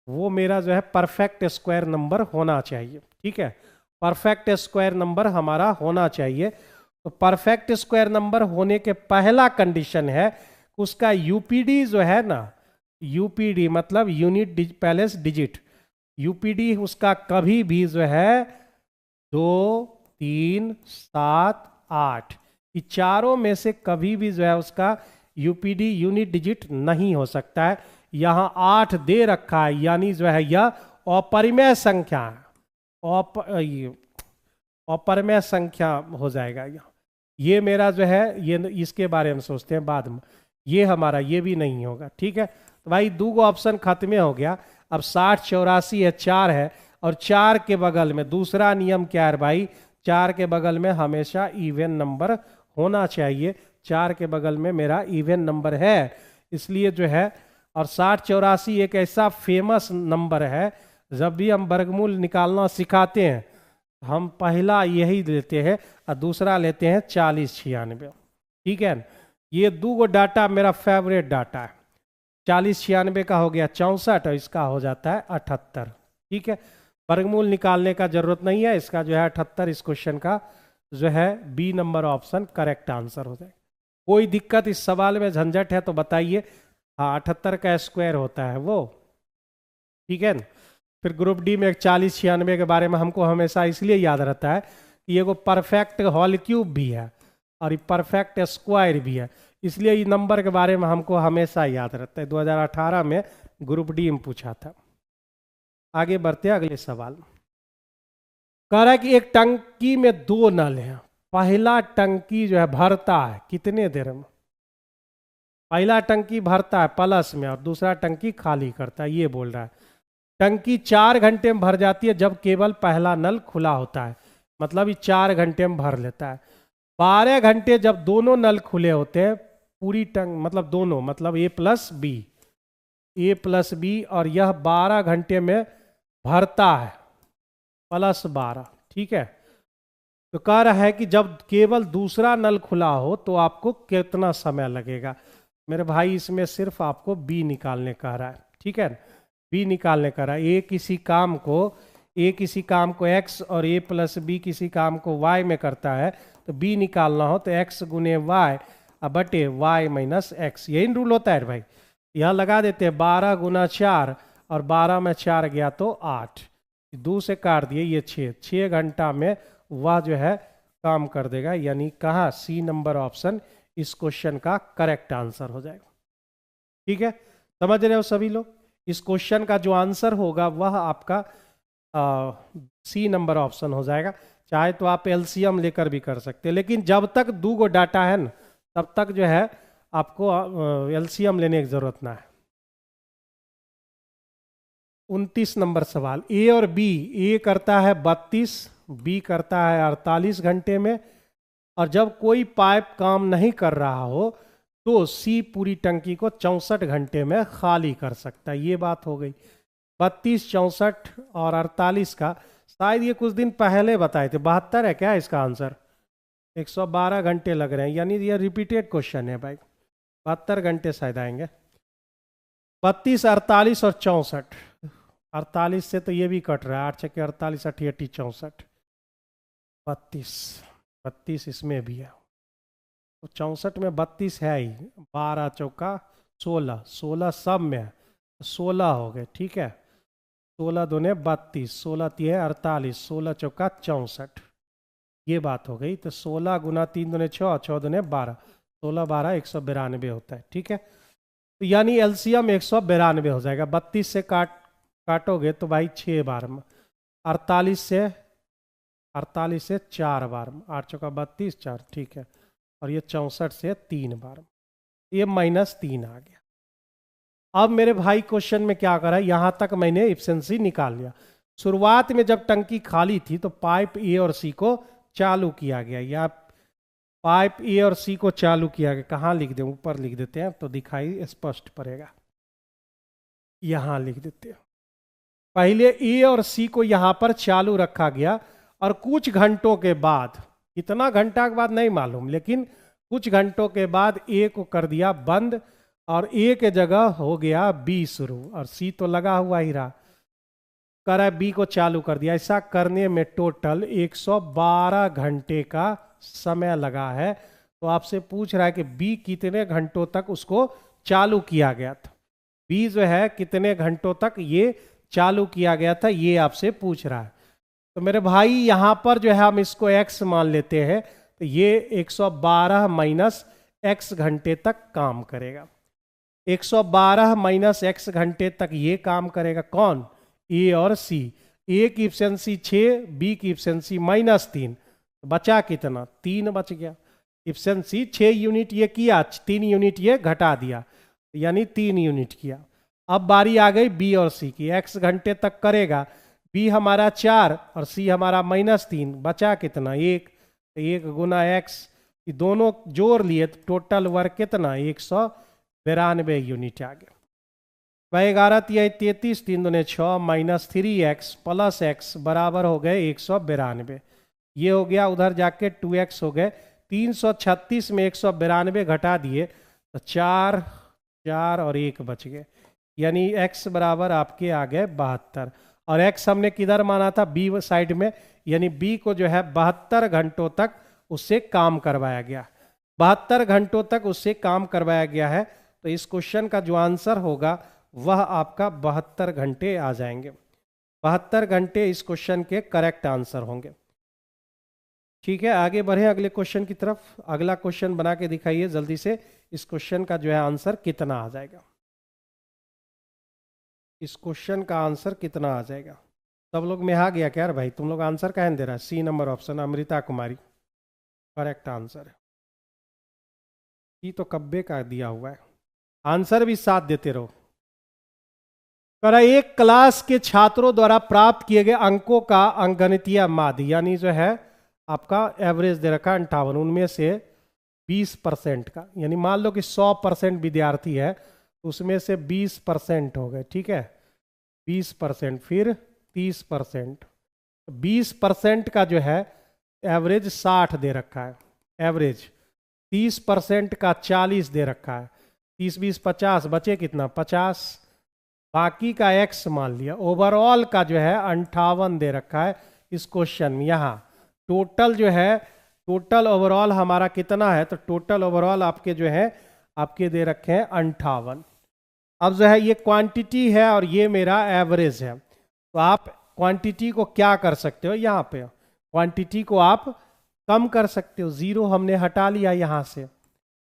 वो मेरा जो है परफेक्ट स्क्वायर नंबर होना चाहिए, ठीक है, परफेक्ट स्क्वायर नंबर हमारा होना चाहिए। तो परफेक्ट स्क्वायर नंबर होने के पहला कंडीशन है उसका यूपीडी जो है ना, यूपीडी मतलब यूनिट पैलेस डिजिट, यूपीडी उसका कभी भी जो है 2 3 7 8, ये चारों में से कभी भी जो है उसका यूपीडी यूनिट डिजिट नहीं हो सकता है। यहां 8 दे रखा है, यानी जो है यह अपरिमेय संख्या है, अपरिमेय संख्या हो जाएगा। ये मेरा जो है ये इसके बारे में सोचते हैं बाद में, ये हमारा ये भी नहीं होगा, ठीक है। तो भाई 2 ऑप्शन खत्म हो गया। अब 60 84 है, 4 है, और 4 के बगल में दूसरा नियम क्या है भाई, 4 के बगल में हमेशा इवन नंबर होना चाहिए। 4 के बगल में मेरा इवन नंबर है, इसलिए जो है, और 60 84 एक ऐसा फेमस नंबर है, जब भी हम वर्गमूल निकालना सिखाते हैं हम पहला यही लेते हैं और दूसरा लेते हैं 40 96, ठीक है। ये 2 डाटा मेरा फेवरेट डाटा है, 40 96 का हो गया 64 और इसका हो जाता है 78, ठीक है। वर्गमूल निकालने का जरूरत नहीं है। इसका जो है 78 इस क्वेश्चन का जो है B number option correct answer हो जाएगा। कोई दिक्कत इस सवाल में झंझट है तो बताइए। हाँ 78 का स्क्वायर होता है वो, ठीक है ना। फिर ग्रुप डी में 4096 के बारे में हमको हमेशा इसलिए याद रहता है कि ये को परफेक्ट होल क्यूब भी है और ये परफेक्ट स्क्वायर भी है, इसलिए ये नंबर के बारे में हमको हमेशा याद रहता है। 2018 में ग्रुप डी में पूछा था। आगे बढ़ते हैं अगले सवाल। कह रहा है कि एक टंकी में 2 नल हैं। पहला टंकी जो है भरता है कितने देर में? पहला टंकी भरता है प्लस में और दूसरा टंकी खाली करता है, ये बोल रहा है। टंकी 4 घंटे में भर जाती है जब केवल पहला नल खुला होता है, मतलब ये 4 घंटे में भर लेता है। 12 घंटे जब दोनों नल खुले होते हैं, पूरी मतलब दोनों, मतलब ए प्लस बी, और यह 12 घंटे में भरता है +12, ठीक है। तो कह रहा है कि जब केवल दूसरा नल खुला हो तो आपको कितना समय लगेगा? मेरे भाई इसमें सिर्फ आपको बी निकालने कह रहा है, ठीक है। बी निकालने कह रहा है। ए किसी काम को एक्स और ए प्लस बी किसी काम को वाई में करता है, तो बी निकालना हो तो एक्स गुने वाई बटे वाई माइनस एक्स, यही रूल होता है भाई। यहाँ लगा देते हैं 12 गुना 4 और 12 में 4 गया तो 8, 2 से काट दिए, ये 6 घंटा में वह जो है काम कर देगा। यानी कहाँ सी नंबर ऑप्शन इस क्वेश्चन का करेक्ट आंसर हो जाएगा, ठीक है। समझ रहे हो सभी लोग? इस क्वेश्चन का जो आंसर होगा वह आपका सी नंबर ऑप्शन हो जाएगा। चाहे तो आप एलसीएम लेकर भी कर सकते हैं, लेकिन जब तक 2 गो डाटा है ना तब तक जो है आपको एलसीएम लेने की जरूरत ना है। 29 नंबर सवाल। ए और बी, ए करता है 32, बी करता है 48 घंटे में, और जब कोई पाइप काम नहीं कर रहा हो तो सी पूरी टंकी को 64 घंटे में खाली कर सकता है। ये बात हो गई। 32, 64 और 48 का शायद ये कुछ दिन पहले बताए थे। 72 है क्या इसका आंसर? 112 घंटे लग रहे हैं, यानी ये रिपीटेड क्वेश्चन है भाई। 72 घंटे शायद आएंगे। 32, 48 और 64। 48 से तो ये भी कट रहा है, 8 छक्के 48, 88, 64, 32 इसमें भी है, तो 64 में 32 है ही। 12 चौका 16, 16 सब में है, 16 हो गए, ठीक है। 16 दूने 32, 16 तीन 48, 16 चौका 64, ये बात हो गई। तो 16 गुना 3 दूने 6, 6 दूने 12, 16 12 192 होता है, ठीक है। तो यानी एलसीएम 192 हो जाएगा। 32 से काटोगे तो भाई 6 बार में, 48 से 4 बार में, 8 चौका 32, 4, ठीक है। और ये 64 से 3 बार में, ये -3 आ गया। अब मेरे भाई क्वेश्चन में क्या करा, यहां तक मैंने इफिशिएंसी निकाल लिया। शुरुआत में जब टंकी खाली थी तो पाइप ए और सी को चालू किया गया, या पाइप ए और सी को चालू किया गया। कहाँ लिख दें? ऊपर लिख देते हैं तो दिखाई स्पष्ट पड़ेगा। यहां लिख देते हैं। पहले ए और सी को यहां पर चालू रखा गया, और कुछ घंटों के बाद, कितना घंटा के बाद नहीं मालूम, लेकिन कुछ घंटों के बाद ए को कर दिया बंद, और ए के जगह हो गया बी शुरू, और सी तो लगा हुआ ही रहा। कर बी को चालू कर दिया। ऐसा करने में टोटल 112 घंटे का समय लगा है। तो आपसे पूछ रहा है कि बी कितने घंटों तक उसको चालू किया गया था। बी जो है कितने घंटों तक ये चालू किया गया था, ये आपसे पूछ रहा है। तो मेरे भाई यहां पर जो है हम इसको x मान लेते हैं, तो ये 112 माइनस x घंटे तक काम करेगा। 112 माइनस x घंटे तक ये काम करेगा। कौन? ए और सी। ए की इफिशिएंसी 6, बी की इफिशिएंसी -3, बचा कितना? 3 बच गया। इफिशिएंसी 6 यूनिट ये किया, 3 यूनिट ये घटा दिया, यानी 3 यूनिट किया। अब बारी आ गई बी और सी की। x घंटे तक करेगा, बी हमारा 4 और सी हमारा -3, बचा कितना? 1। 1 गुना x, दोनों जोड़ लिए तो टोटल वर्क कितना? 192 यूनिट आ गया। 11 तिया 33, 3 दूने 6, -3x प्लस x बराबर हो गए 192। ये हो गया, उधर जाके 2x हो गए। 336 में 192 घटा दिए तो 4 और 1 बच गए, यानी x बराबर आपके आ गए 72। और एक्स हमने किधर माना था, बी साइड में, यानी बी को जो है 72 घंटों तक उससे काम करवाया गया, 72 घंटों तक उससे काम करवाया गया है। तो इस क्वेश्चन का जो आंसर होगा वह आपका 72 घंटे आ जाएंगे, 72 घंटे इस क्वेश्चन के करेक्ट आंसर होंगे। ठीक है, आगे बढ़े अगले क्वेश्चन की तरफ। अगला क्वेश्चन बना के दिखाइए जल्दी से, इस क्वेश्चन का जो है आंसर कितना आ जाएगा, इस क्वेश्चन का आंसर कितना आ जाएगा। सब लोग में आ गया क्या भाई, तुम लोग आंसर कहाँ दे रहा है, सी नंबर ऑप्शन अमृता कुमारी करेक्ट आंसर है। ये तो कब्बे का दिया हुआ है, आंसर भी साथ देते रहो। करा एक क्लास के छात्रों द्वारा प्राप्त किए गए अंकों का अंकगणितीय माध्य, यानी जो है आपका एवरेज दे रखा 58, उनमें से 20% का, यानी मान लो कि 100% विद्यार्थी है, उसमें से 20% हो गए, ठीक है 20%, फिर 30%, 20% का जो है एवरेज 60 दे रखा है एवरेज, 30% का 40 दे रखा है, 30 20 50, बचे कितना 50, बाकी का x मान लिया। ओवरऑल का जो है 58 दे रखा है इस क्वेश्चन में। यहाँ टोटल जो है, टोटल ओवरऑल हमारा कितना है, तो टोटल ओवरऑल आपके जो है आपके दे रखे हैं 58। अब जो है ये क्वांटिटी है और ये मेरा एवरेज है, तो आप क्वांटिटी को क्या कर सकते हो, यहाँ पे क्वांटिटी को आप कम कर सकते हो, 0 हमने हटा लिया यहाँ से।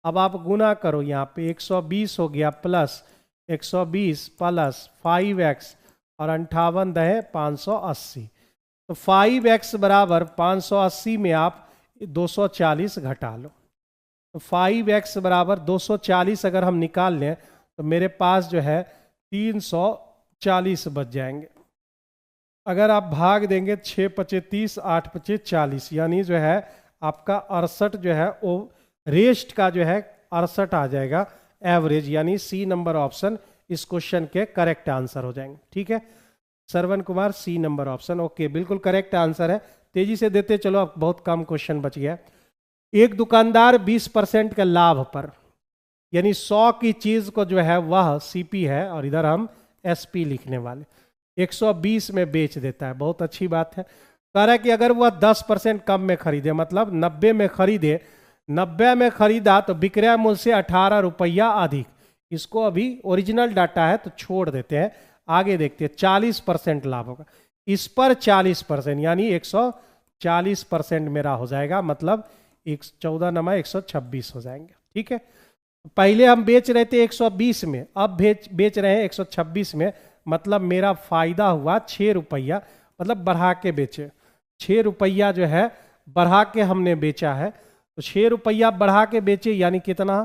अब आप गुना करो, यहाँ पे 120 हो गया प्लस 120 प्लस 5x और 58 दहे 580, तो 5x बराबर 580 में आप 240 घटा लो, तो 5x बराबर 240 अगर हम निकाल लें तो मेरे पास जो है 340 बच जाएंगे। अगर आप भाग देंगे 6 पचे 30, 8 पचे 40, यानी जो है आपका 68 जो है वो रेस्ट का जो है 68 आ जाएगा एवरेज, यानी सी नंबर ऑप्शन इस क्वेश्चन के करेक्ट आंसर हो जाएंगे। ठीक है Shravan Kumar, C number option okay, बिल्कुल करेक्ट आंसर है। तेजी से देते चलो, अब बहुत कम क्वेश्चन बच गया। एक दुकानदार 20% के लाभ पर, यानी 100 की चीज को जो है वह सीपी है और इधर हम एसपी लिखने वाले, 120 में बेच देता है, बहुत अच्छी बात है। कह रहा है कि अगर वह 10% कम में खरीदे, मतलब 90 में खरीदे, 90 में खरीदा तो विक्रय मूल्य से 18 रुपया अधिक, इसको अभी ओरिजिनल डाटा है तो छोड़ देते हैं, आगे देखते हैं। 40% लाभ होगा, इस पर 40%, यानी 140% मेरा हो जाएगा, मतलब 14 नमा 126 हो जाएंगे। ठीक है, पहले हम बेच रहे थे 120 में, अब बेच रहे हैं 126 में, मतलब मेरा फायदा हुआ 6 रुपया, मतलब बढ़ा के बेचे, 6 रुपया जो है बढ़ा के हमने बेचा है, तो 6 रुपया बढ़ा के बेचे, यानी कितना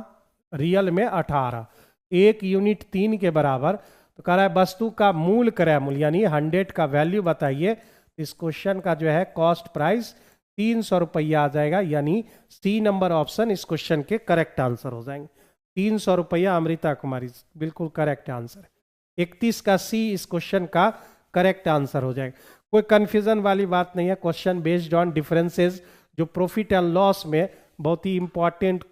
रियल में 18, एक यूनिट 3 के बराबर। तो कह रहा है वस्तु का मूल क्रय मूल्य, यानी 100 का वैल्यू बताइए। इस क्वेश्चन का जो है कॉस्ट प्राइस 300 रुपया आ जाएगा, यानी सी नंबर ऑप्शन इस क्वेश्चन के करेक्ट आंसर हो जाएंगे। 300 रुपया, अमृता कुमारी बिल्कुल करेक्ट आंसर है। 31 का सी इस क्वेश्चन का करेक्ट आंसर हो जाएगा, कोई कंफ्यूजन वाली बात नहीं है। क्वेश्चन बेस्ड ऑन डिफरेंसेस, जो प्रॉफिट एंड लॉस में बहुत ही इंपॉर्टेंट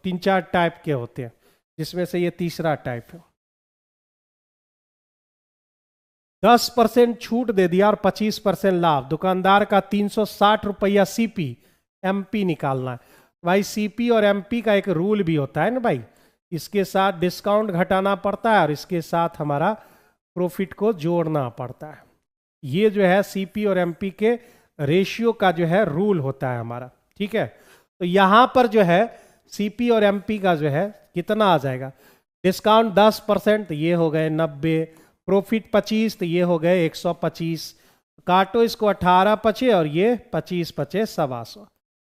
3-4 टाइप के होते हैं, जिसमें से ये तीसरा टाइप है। 10% छूट दे दिया और 25% लाभ, दुकानदार का 360 रुपया सीपी, एमपी निकालना है भाई। सीपी और एमपी का एक रूल भी होता है ना भाई, इसके साथ डिस्काउंट घटाना पड़ता है और इसके साथ हमारा प्रॉफिट को जोड़ना पड़ता है। ये जो है सीपी और एमपी के रेशियो का जो है रूल होता है हमारा। ठीक है, तो यहां पर जो है सीपी और एमपी का जो है कितना आ जाएगा, डिस्काउंट 10%, तो ये हो गए 90, प्रॉफिट 25, तो ये हो गए 125, काटो इसको 18 पचे और ये 25 पचे 125,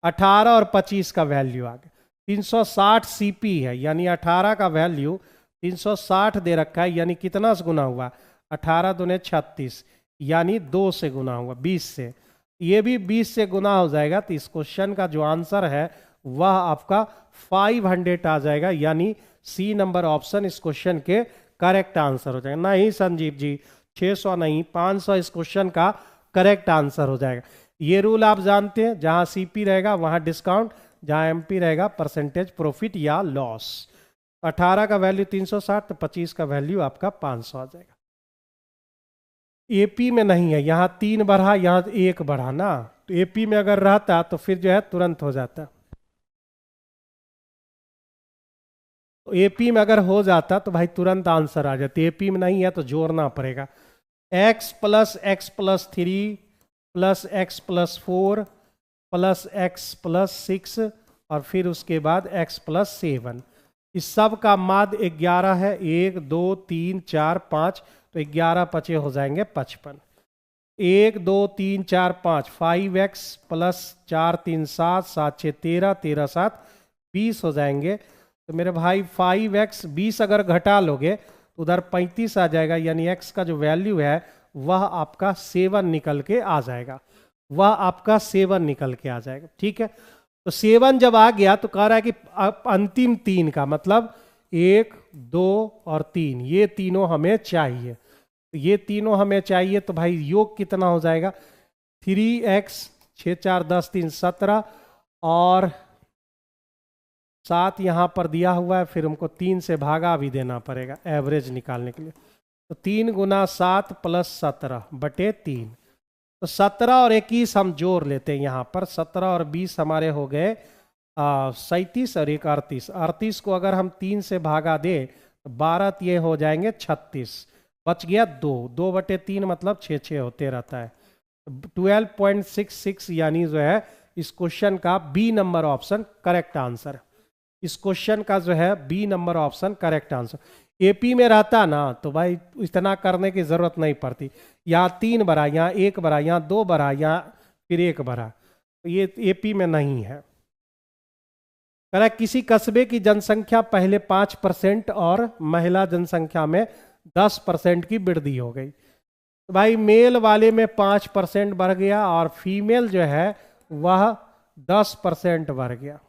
18 और 25 का वैल्यू आ गया 360 सीपी है, यानी 18 का वैल्यू 360 दे रखा है, यानी कितना से गुना हुआ, 18 दूने 36, यानी 2 से गुना हुआ 20 से, ये भी 20 से गुना हो जाएगा। तो इस क्वेश्चन का जो आंसर है वह आपका 500 आ जाएगा, यानी सी नंबर ऑप्शन इस क्वेश्चन के करेक्ट आंसर हो जाएगा। नहीं संजीव जी, 600 नहीं 500 इस क्वेश्चन का करेक्ट आंसर हो जाएगा। ये रूल आप जानते हैं, जहां सीपी रहेगा वहां डिस्काउंट, जहां एमपी रहेगा परसेंटेज प्रॉफिट या लॉस। 18 का वैल्यू 360, तो 25 का वैल्यू आपका 500 आ जाएगा। एपी में नहीं है, यहाँ 3 बढ़ा, यहाँ 1 बढ़ा ना, तो एपी में अगर रहता तो फिर जो है तुरंत हो जाता। तो एपी में अगर हो जाता तो भाई तुरंत आंसर आ जाता। एपी में नहीं है तो जोड़ना पड़ेगा। x+x+3 plus x+4 plus x+6 और फिर उसके बाद x+7, इस सब का माध्य 11 है। 1 2 3 4 5, तो 11 पचे हो जाएंगे 55। 1 2 3 4 5, 5x प्लस 4 3 7, 7 6 13, 13 7 20 हो जाएंगे। तो मेरे भाई 5x 20 अगर घटा लोगे तो उधर 35 आ जाएगा, यानी x का जो वैल्यू है वह आपका 7 निकल के आ जाएगा, वह आपका 7 निकल के आ जाएगा। ठीक है, तो 7 जब आ गया तो कह रहा है कि अंतिम 3 का मतलब 1 2 और 3, ये तीनों हमें चाहिए। ये तीनों हमें चाहिए तो भाई योग कितना हो जाएगा, 3x 6 4 10 3 17 और 7 यहाँ पर दिया हुआ है, फिर हमको 3 से भागा भी देना पड़ेगा एवरेज निकालने के लिए। तो 3 गुना 7 प्लस 17 बटे 3, तो 17 और 21 हम जोड़ लेते हैं यहाँ पर। 17 और 20 हमारे हो गए 37 और 1 38। 38 को अगर हम 3 से भागा दे तो 12 ये हो जाएंगे 36, बच गया 2। 2 बटे 3 मतलब 6 6 होते रहता है। 12.66 यानी जो है इस क्वेश्चन का B number option correct answer. इस क्वेश्चन का जो है B number option correct answer. AP में रहता ना तो भाई इतना करने की जरूरत नहीं पड़ती। यहाँ 3 बढ़ा, यहाँ 1 बढ़ा, यहाँ 2 बढ़ा, यहाँ फिर 1 बढ़ा, तो ये एपी में नहीं है। कह रहा है किसी कस्बे की जनसंख्या पहले 5% और महिला जनसंख्या में 10% की वृद्धि हो गई। तो भाई मेल वाले में 5% बढ़ गया और फीमेल जो है वह 10% बढ़ गया।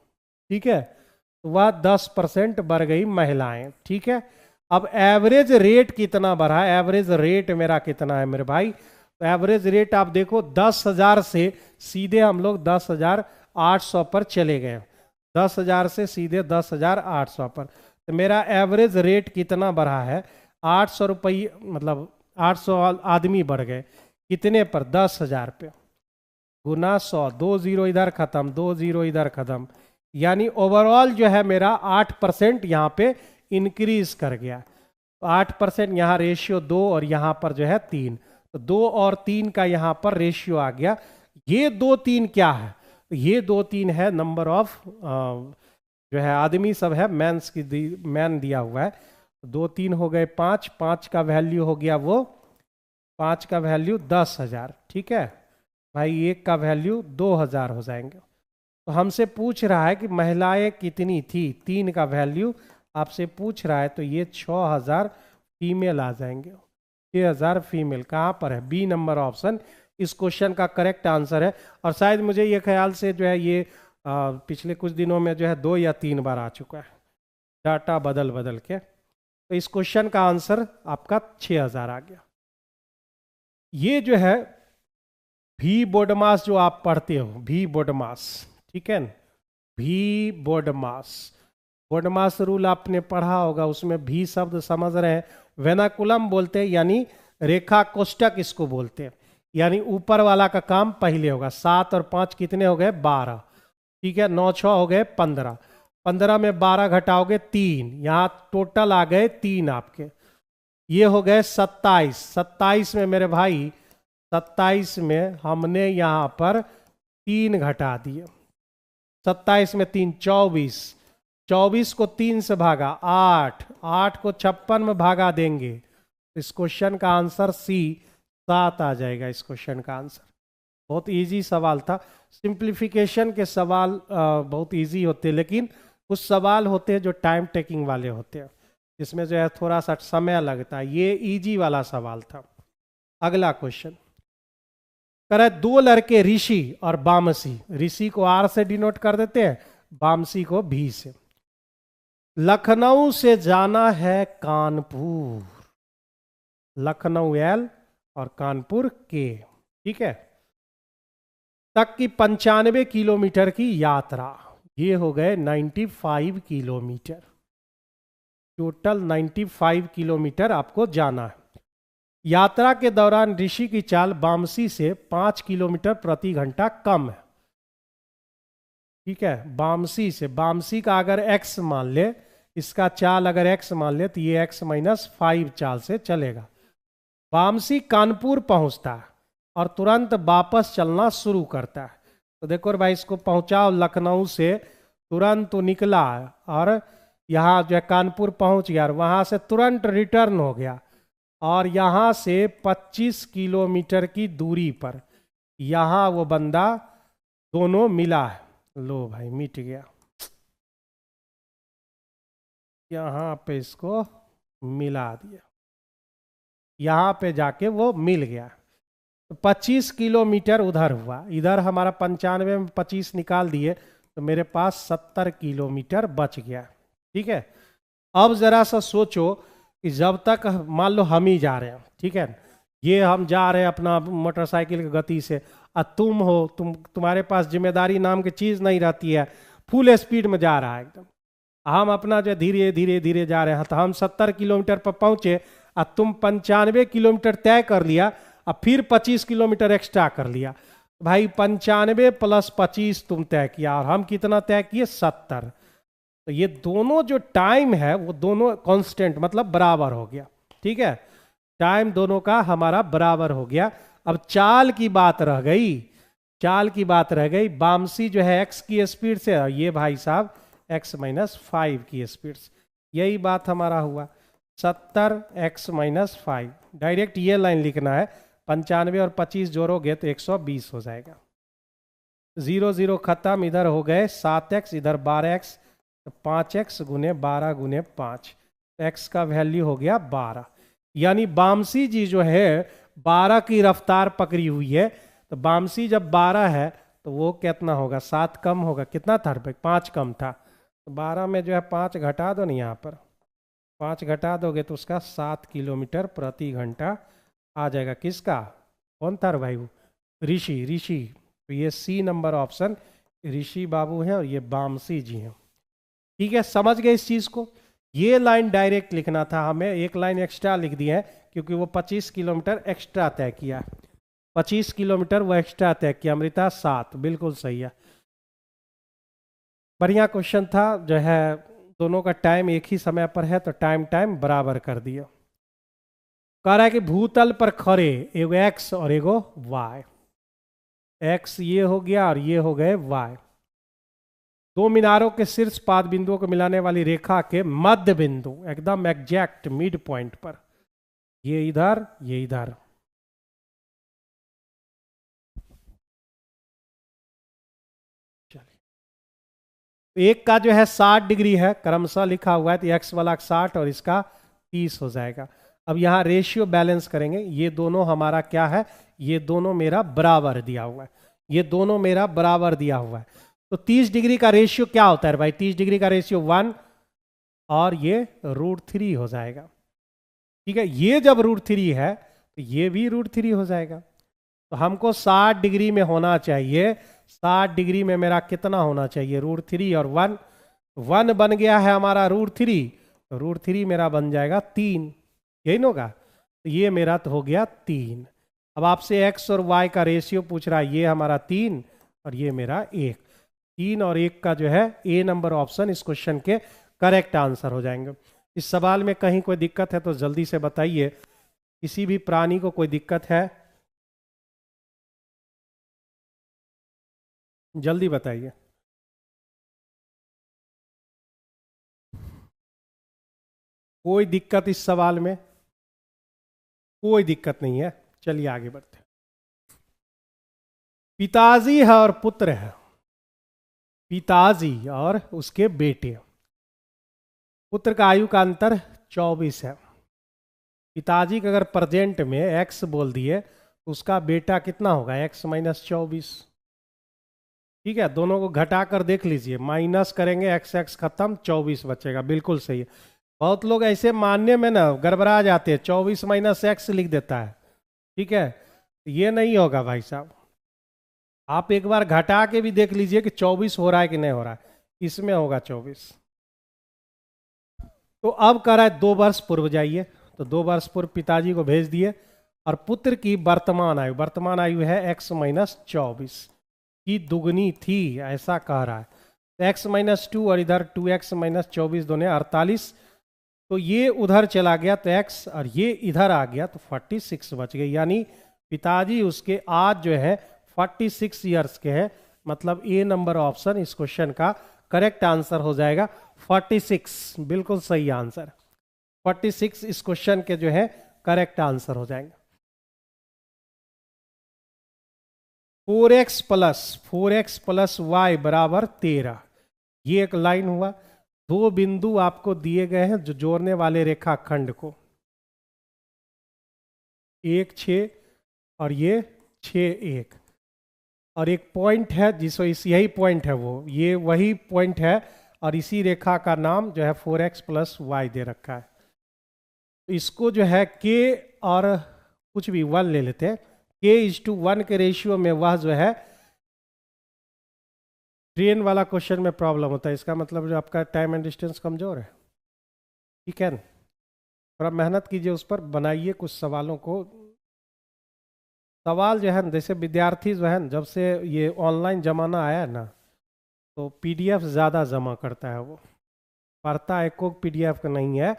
ठीक है, वह 10% बढ़ गई महिलाएं। ठीक है, अब एवरेज रेट कितना बढ़ा, एवरेज रेट मेरा कितना है मेरे भाई, तो एवरेज रेट आप देखो 10,000 से सीधे हम लोग 10,800 पर चले गए। 10,000 से सीधे 10,800 पर, तो मेरा एवरेज रेट कितना बढ़ा है, 800 रुपये, मतलब 800 आदमी बढ़ गए कितने पर, 10,000 पे, गुना 100, 2 0 इधर खत्म, 2 0 इधर खत्म, यानी ओवरऑल जो है मेरा 8% यहाँ पे इंक्रीज कर गया। तो 8% यहाँ रेशियो 2 और यहाँ पर जो है 3, तो 2 और 3 का यहाँ पर रेशियो आ गया। ये 2 3 क्या है, ये 2 3 है नंबर ऑफ जो है आदमी सब है, मैंस की मैन दिया हुआ है। 2 3 हो गए 5, 5 का वैल्यू हो गया वो, 5 का वैल्यू 10,000। ठीक है भाई, 1 का वैल्यू 2,000 हो जाएंगे। तो हमसे पूछ रहा है कि महिलाएं कितनी थी, 3 का वैल्यू आपसे पूछ रहा है, तो ये 6,000 फीमेल आ जाएंगे। 6,000 फीमेल कहाँ पर है, बी नंबर ऑप्शन इस क्वेश्चन का करेक्ट आंसर है। और शायद मुझे ये ख्याल से जो है ये पिछले कुछ दिनों में जो है 2 या 3 बार आ चुका है, डाटा बदल बदल के। तो इस क्वेश्चन का आंसर आपका 6,000 आ गया। ये जो है भी बोडमास जो आप पढ़ते हो, भी बोडमास, ठीक है, भी बोडमास, बोडमास रूल आपने पढ़ा होगा, उसमें भी शब्द समझ रहे हैं, वेनाकुलम बोलते हैं, यानी रेखा कोष्टक इसको बोलते हैं, यानी ऊपर वाला का काम पहले होगा। 7 और 5 कितने हो गए, 12। ठीक है, 9 6 हो गए 15, 15 में 12 घटाओगे 3, यहाँ टोटल आ गए 3 आपके, ये हो गए 27। 27 में मेरे भाई, 27 में हमने यहाँ पर 3 घटा दिए, 27 में 3 24, 24 को 3 से भागा 8, 8 को 56 में भागा देंगे, इस क्वेश्चन का आंसर सी 7 आ जाएगा। इस क्वेश्चन का आंसर बहुत इजी सवाल था। सिंप्लीफिकेशन के सवाल बहुत इजी होते हैं, लेकिन कुछ सवाल होते हैं जो टाइम टेकिंग वाले होते हैं, जिसमें जो है थोड़ा सा समय लगता है। ये इजी वाला सवाल था। अगला क्वेश्चन करे, 2 लड़के ऋषि और बामसी, ऋषि को आर से डिनोट कर देते हैं, बामसी को भी से, लखनऊ से जाना है कानपुर, लखनऊ एल और कानपुर के, ठीक है, तक की 95 किलोमीटर की यात्रा, ये हो गए 95 किलोमीटर, टोटल 95 किलोमीटर आपको जाना है। यात्रा के दौरान ऋषि की चाल वामसी से 5 किलोमीटर प्रति घंटा कम है। ठीक है, वामसी से, वामसी का अगर x मान ले, इसका चाल अगर x मान ले तो ये x-5 चाल से चलेगा। वामसी कानपुर पहुंचता है और तुरंत वापस चलना शुरू करता है। तो देखो भाई, इसको पहुंचाओ लखनऊ से, तुरंत तो निकला और यहाँ जो है कानपुर पहुंच गया और वहां से तुरंत रिटर्न हो गया और यहाँ से 25 किलोमीटर की दूरी पर यहाँ वो बंदा दोनों मिला है। लो भाई, मिट गया। यहाँ पे इसको मिला दिया, यहाँ पे जाके वो मिल गया। तो 25 किलोमीटर उधर हुआ, इधर हमारा 95 में 25 निकाल दिए तो मेरे पास 70 किलोमीटर बच गया। ठीक है, अब जरा सा सोचो कि जब तक मान लो हम ही जा रहे हैं, ठीक है, ये हम जा रहे हैं अपना मोटरसाइकिल की गति से, और तुम हो, तुम्हारे पास जिम्मेदारी नाम की चीज़ नहीं रहती है, फुल स्पीड में जा रहा है एकदम, हम अपना जो धीरे धीरे धीरे जा रहे हैं, तो हम 70 किलोमीटर पर पहुंचे और तुम 95 किलोमीटर तय कर लिया और फिर 25 किलोमीटर एक्स्ट्रा कर लिया। भाई 95 प्लस 25 तुम तय किया और हम कितना तय किए, 70। तो ये दोनों जो टाइम है वो दोनों कांस्टेंट, मतलब बराबर हो गया। ठीक है, टाइम दोनों का हमारा बराबर हो गया। अब चाल की बात रह गई, चाल की बात रह गई। वामसी जो है x की स्पीड से, ये भाई साहब x-5 की स्पीड से, यही बात हमारा हुआ। 70 x-5, डायरेक्ट ये लाइन लिखना है, 95 और 25 जोड़ोगे तो 120 हो जाएगा। 0 0 खत्म, इधर हो गए 7x, इधर 12x, तो 5x गुने 12 गुने 5, x का वैल्यू हो गया 12। यानी वामसी जी जो है 12 की रफ्तार पकड़ी हुई है। तो वामसी जब 12 है तो वो कितना होगा, 7 कम होगा, कितना था, 5 कम था। तो 12 में जो है 5 घटा दो ना, यहाँ पर 5 घटा दोगे तो उसका 7 किलोमीटर प्रति घंटा आ जाएगा। किसका, कौन था भाई, वो ऋषि, ऋषि। तो ये सी नंबर ऑप्शन ऋषि बाबू है और ये वामसी जी हैं। ठीक है, समझ गए इस चीज को। ये लाइन डायरेक्ट लिखना था हमें, एक लाइन एक्स्ट्रा लिख दी है क्योंकि वो 25 किलोमीटर एक्स्ट्रा तय किया, 25 किलोमीटर वो एक्स्ट्रा तय किया। अमृता 7, बिल्कुल सही है, बढ़िया क्वेश्चन था। जो है दोनों का टाइम एक ही समय पर है तो टाइम टाइम बराबर कर दिया। कह रहा है कि भूतल पर खड़े एगो एक्स और एगो वाई, एक्स ये हो गया और ये हो गए वाई। दो मीनारों के शीर्ष पाद बिंदुओं को मिलाने वाली रेखा के मध्य बिंदु, एकदम एग्जैक्ट मिड पॉइंट पर, ये इधर ये इधर, चलिए एक का जो है 60 डिग्री है, क्रमशः लिखा हुआ है, तो एक्स वाला 60 और इसका 30 हो जाएगा। अब यहाँ रेशियो बैलेंस करेंगे, ये दोनों हमारा क्या है, ये दोनों मेरा बराबर दिया हुआ है, ये दोनों मेरा बराबर दिया हुआ है। तो 30 डिग्री का रेशियो क्या होता है भाई, 30 डिग्री का रेशियो 1 और ये √3 हो जाएगा। ठीक है, ये जब √3 है तो ये भी √3 हो जाएगा। तो हमको 60 डिग्री में होना चाहिए, 60 डिग्री में मेरा कितना होना चाहिए, √3 और 1, 1 बन गया है हमारा √3, तो √3 मेरा बन जाएगा 3, यही ना होगा। तो ये मेरा तो हो गया 3। अब आपसे x और y का रेशियो पूछ रहा है, ये हमारा 3 और ये मेरा 1, 3 और 1 का जो है ए नंबर ऑप्शन इस क्वेश्चन के करेक्ट आंसर हो जाएंगे। इस सवाल में कहीं कोई दिक्कत है तो जल्दी से बताइए, किसी भी प्राणी को कोई दिक्कत है, जल्दी बताइए। कोई दिक्कत इस सवाल में, कोई दिक्कत नहीं है, चलिए आगे बढ़ते हैं। पिताजी है और पुत्र है, पिताजी और उसके बेटे, पुत्र का आयु का अंतर 24 है। पिताजी का अगर प्रेजेंट में x बोल दिए तो उसका बेटा कितना होगा, x-24। ठीक है, दोनों को घटा कर देख लीजिए, माइनस करेंगे x x खत्म, 24 बचेगा, बिल्कुल सही है। बहुत लोग ऐसे मानने में ना गड़बड़ा जाते हैं, 24 - x लिख देता है। ठीक है, ये नहीं होगा भाई साहब, आप एक बार घटा के भी देख लीजिए कि 24 हो रहा है कि नहीं हो रहा है, इसमें होगा 24। तो अब कह रहा है 2 वर्ष पूर्व जाइए, तो 2 वर्ष पूर्व पिताजी को भेज दिए और पुत्र की वर्तमान आयु है x माइनस 24 की दुगनी थी, ऐसा कह रहा है। तो x माइनस 2 और इधर 2x माइनस 24 दोनों 48, तो ये उधर चला गया तो x और ये इधर आ गया तो 46 बच गए। यानी पिताजी उसके आज जो है 46 ईयर्स के हैं, मतलब ए नंबर ऑप्शन इस क्वेश्चन का करेक्ट आंसर हो जाएगा 46। बिल्कुल सही आंसर 46 इस क्वेश्चन के जो है करेक्ट आंसर हो जाएंगे। 4x प्लस वाई बराबर 13, ये एक लाइन हुआ। दो बिंदु आपको दिए गए हैं जो जोड़ने वाले रेखाखंड को, 1 6 और ये 6 1, और एक पॉइंट है जिसको यही पॉइंट है, वो ये वही पॉइंट है, और इसी रेखा का नाम जो है 4x प्लस वाई दे रखा है। तो इसको जो है k और कुछ भी 1 ले लेते हैं, k:1 के रेशियो में वह जो है ट्रेन वाला क्वेश्चन में प्रॉब्लम होता है। इसका मतलब जो आपका टाइम एंड डिस्टेंस कमजोर है, ठीक है, थोड़ा मेहनत कीजिए उस पर, बनाइए कुछ सवालों को। सवाल जो है जैसे विद्यार्थी जो है जब से ये ऑनलाइन ज़माना आया है ना, तो पीडीएफ ज़्यादा जमा करता है, वो पढ़ता है को पीडीएफ का नहीं है,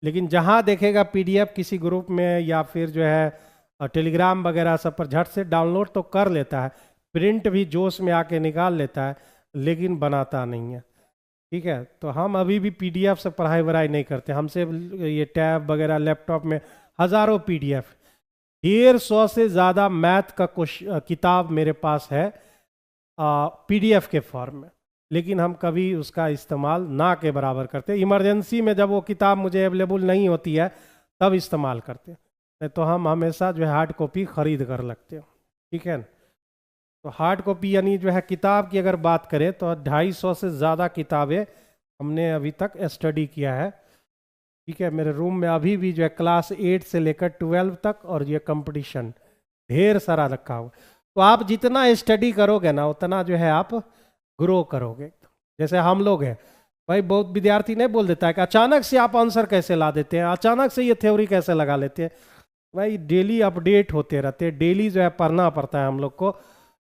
लेकिन जहाँ देखेगा पीडीएफ किसी ग्रुप में या फिर जो है टेलीग्राम वगैरह सब पर झट से डाउनलोड तो कर लेता है, प्रिंट भी जोश में आके निकाल लेता है, लेकिन बनाता नहीं है, ठीक है। तो हम अभी भी पीडीएफ से पढ़ाई वढ़ाई नहीं करते, हमसे ये टैब वगैरह लैपटॉप में हज़ारों पीडीएफ, 150 से ज़्यादा मैथ का किताब मेरे पास है पीडीएफ के फॉर्म में, लेकिन हम कभी उसका इस्तेमाल ना के बराबर करते। इमरजेंसी में जब वो किताब मुझे अवेलेबल नहीं होती है तब इस्तेमाल करते, नहीं तो हम हमेशा जो है हार्ड कॉपी ख़रीद कर लगते हैं, ठीक है। तो हार्ड कॉपी यानी जो है किताब की अगर बात करें तो 250 से ज़्यादा किताबें हमने अभी तक स्टडी किया है, ठीक है। मेरे रूम में अभी भी जो है क्लास 8 से लेकर 12 तक और ये कंपटीशन ढेर सारा रखा हुआ। तो आप जितना स्टडी करोगे ना उतना जो है आप ग्रो करोगे। जैसे हम लोग हैं भाई, बहुत विद्यार्थी नहीं बोल देता है कि अचानक से आप आंसर कैसे ला देते हैं, अचानक से ये थ्योरी कैसे लगा लेते हैं। भाई डेली अपडेट होते रहते हैं, डेली जो है पढ़ना पड़ता है हम लोग को।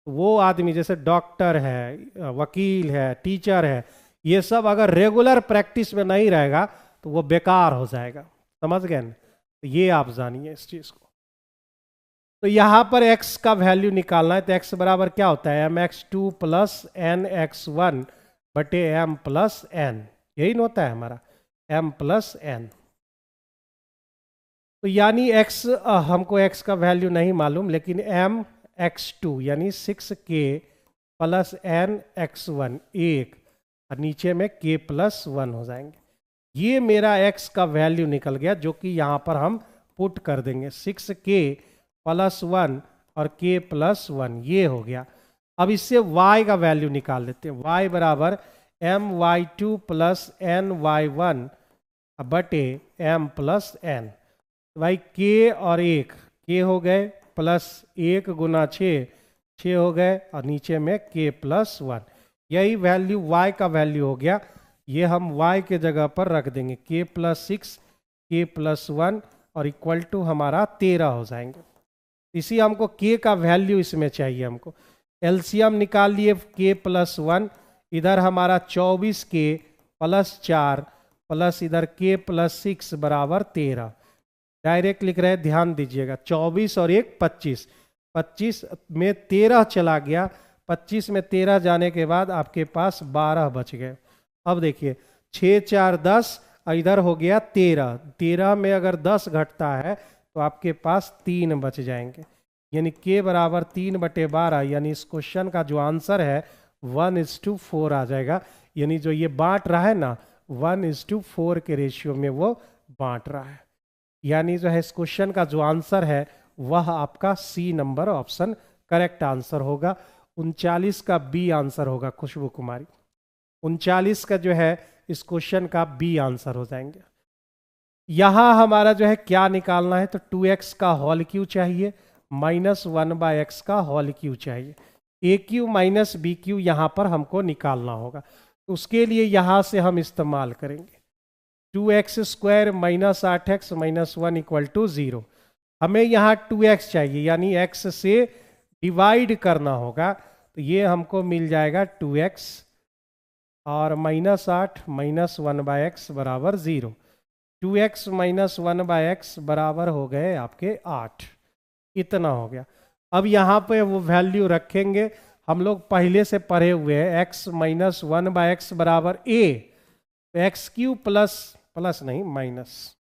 वो आदमी जैसे डॉक्टर है, वकील है, टीचर है, ये सब अगर रेगुलर प्रैक्टिस में नहीं रहेगा तो वो बेकार हो जाएगा, समझ गए ना। तो ये आप जानिए इस चीज़ को। तो यहाँ पर x का वैल्यू निकालना है, तो x बराबर क्या होता है, mx2 प्लस nx1 बटे m प्लस n, यही ना होता है हमारा m प्लस n। तो यानी x हमको x का वैल्यू नहीं मालूम, लेकिन m x2 यानी 6k प्लस n x1 1, और नीचे में k प्लस 1 हो जाएंगे। ये मेरा x का वैल्यू निकल गया, जो कि यहाँ पर हम पुट कर देंगे 6k प्लस 1 और k प्लस 1, ये हो गया। अब इससे y का वैल्यू निकाल लेते हैं, y बराबर my2 प्लस ny1 बटे m प्लस n। भाई k और 1 k हो गए, प्लस 1 गुना 6 हो गए, और नीचे में k प्लस 1, यही वैल्यू y का वैल्यू हो गया। ये हम y के जगह पर रख देंगे k प्लस 6 k प्लस 1 और इक्वल टू हमारा 13 हो जाएंगे। इसी हमको k का वैल्यू इसमें चाहिए, हमको एलसीएम निकाल लिए k प्लस 1, इधर हमारा 24k प्लस 4 प्लस इधर k प्लस 6 बराबर 13। डायरेक्ट लिख रहे हैं, ध्यान दीजिएगा, 24 और 1 25, 25 में 13 चला गया, 25 में 13 जाने के बाद आपके पास 12 बच गए। अब देखिए 6 4 10 और इधर हो गया 13, 13 में अगर 10 घटता है तो आपके पास 3 बच जाएंगे, यानी k बराबर 3 बटे 12, यानी इस क्वेश्चन का जो आंसर है 1:4 आ जाएगा। यानी जो ये बांट रहा है ना 1:4 के रेशियो में वो बांट रहा है, यानी जो है इस क्वेश्चन का जो आंसर है वह आपका C number option correct answer होगा। 39 का बी आंसर होगा, खुशबू कुमारी 39 का जो है इस क्वेश्चन का बी आंसर हो जाएंगे। यहां हमारा जो है क्या निकालना है, तो 2x का होल क्यू चाहिए माइनस 1/x का होल क्यू चाहिए, ए क्यू माइनस बी क्यू यहाँ पर हमको निकालना होगा। उसके लिए यहाँ से हम इस्तेमाल करेंगे 2x square minus 8x minus 1 equal to 0। हमें यहाँ 2x चाहिए, यानी x से डिवाइड करना होगा, तो ये हमको मिल जाएगा 2x और -8 -1/x बराबर 0। 2x -1/x बराबर हो गए आपके 8, इतना हो गया। अब यहाँ पे वो वैल्यू रखेंगे, हम लोग पहले से पढ़े हुए हैं, x -1/x बराबर a, एक्स क्यू प्लस नहीं माइनस,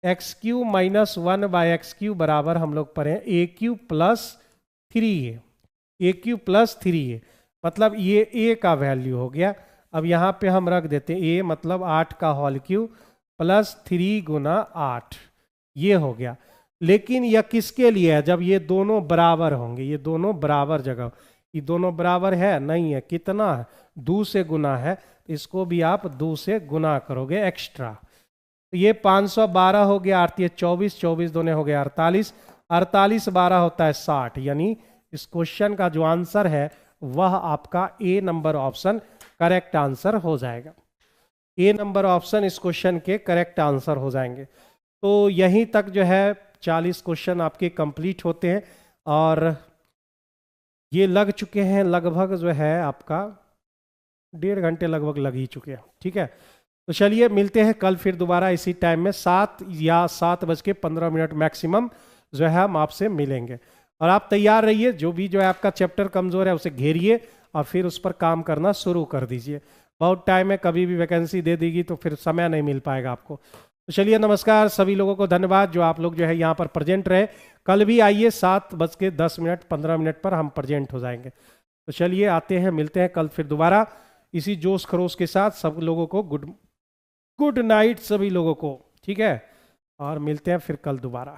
एक्स क्यू -1/x³ बराबर हम लोग पढ़े a³ + 3a, a³ + 3a, मतलब ये a का वैल्यू हो गया। अब यहाँ पे हम रख देते हैं a मतलब 8 का होल क्यूब प्लस 3 गुना 8, ये हो गया। लेकिन यह किसके लिए है? जब ये दोनों बराबर होंगे, ये दोनों बराबर जगह, ये दोनों बराबर है नहीं है, कितना है 2 से गुना है, इसको भी आप 2 से गुना करोगे एक्स्ट्रा, तो ये 512 हो गया, 8 24, 24 दोने हो गया 48, 48 12 होता है 60, यानी इस क्वेश्चन का जो आंसर है वह आपका ए नंबर ऑप्शन करेक्ट आंसर हो जाएगा। ए नंबर ऑप्शन इस क्वेश्चन के करेक्ट आंसर हो जाएंगे। तो यहीं तक जो है 40 क्वेश्चन आपके कंप्लीट होते हैं और ये लग चुके हैं लगभग जो है आपका 1.5 घंटे लगभग लग ही चुके हैं। ठीक है, तो चलिए मिलते हैं कल फिर दोबारा इसी टाइम में 7 या 7:15 मैक्सिमम जो है हम आपसे मिलेंगे। और आप तैयार रहिए, जो भी जो है आपका चैप्टर कमज़ोर है उसे घेरिए और फिर उस पर काम करना शुरू कर दीजिए। बहुत टाइम है, कभी भी वैकेंसी दे देगी तो फिर समय नहीं मिल पाएगा आपको। तो चलिए नमस्कार, सभी लोगों को धन्यवाद जो आप लोग जो है यहाँ पर प्रेजेंट रहे। कल भी आइए 7:10 15 पर हम प्रेजेंट हो जाएंगे। तो चलिए आते हैं, मिलते हैं कल फिर दोबारा इसी जोश खरोश के साथ। सब लोगों को गुड नाइट सभी लोगों को, ठीक है, और मिलते हैं फिर कल दोबारा।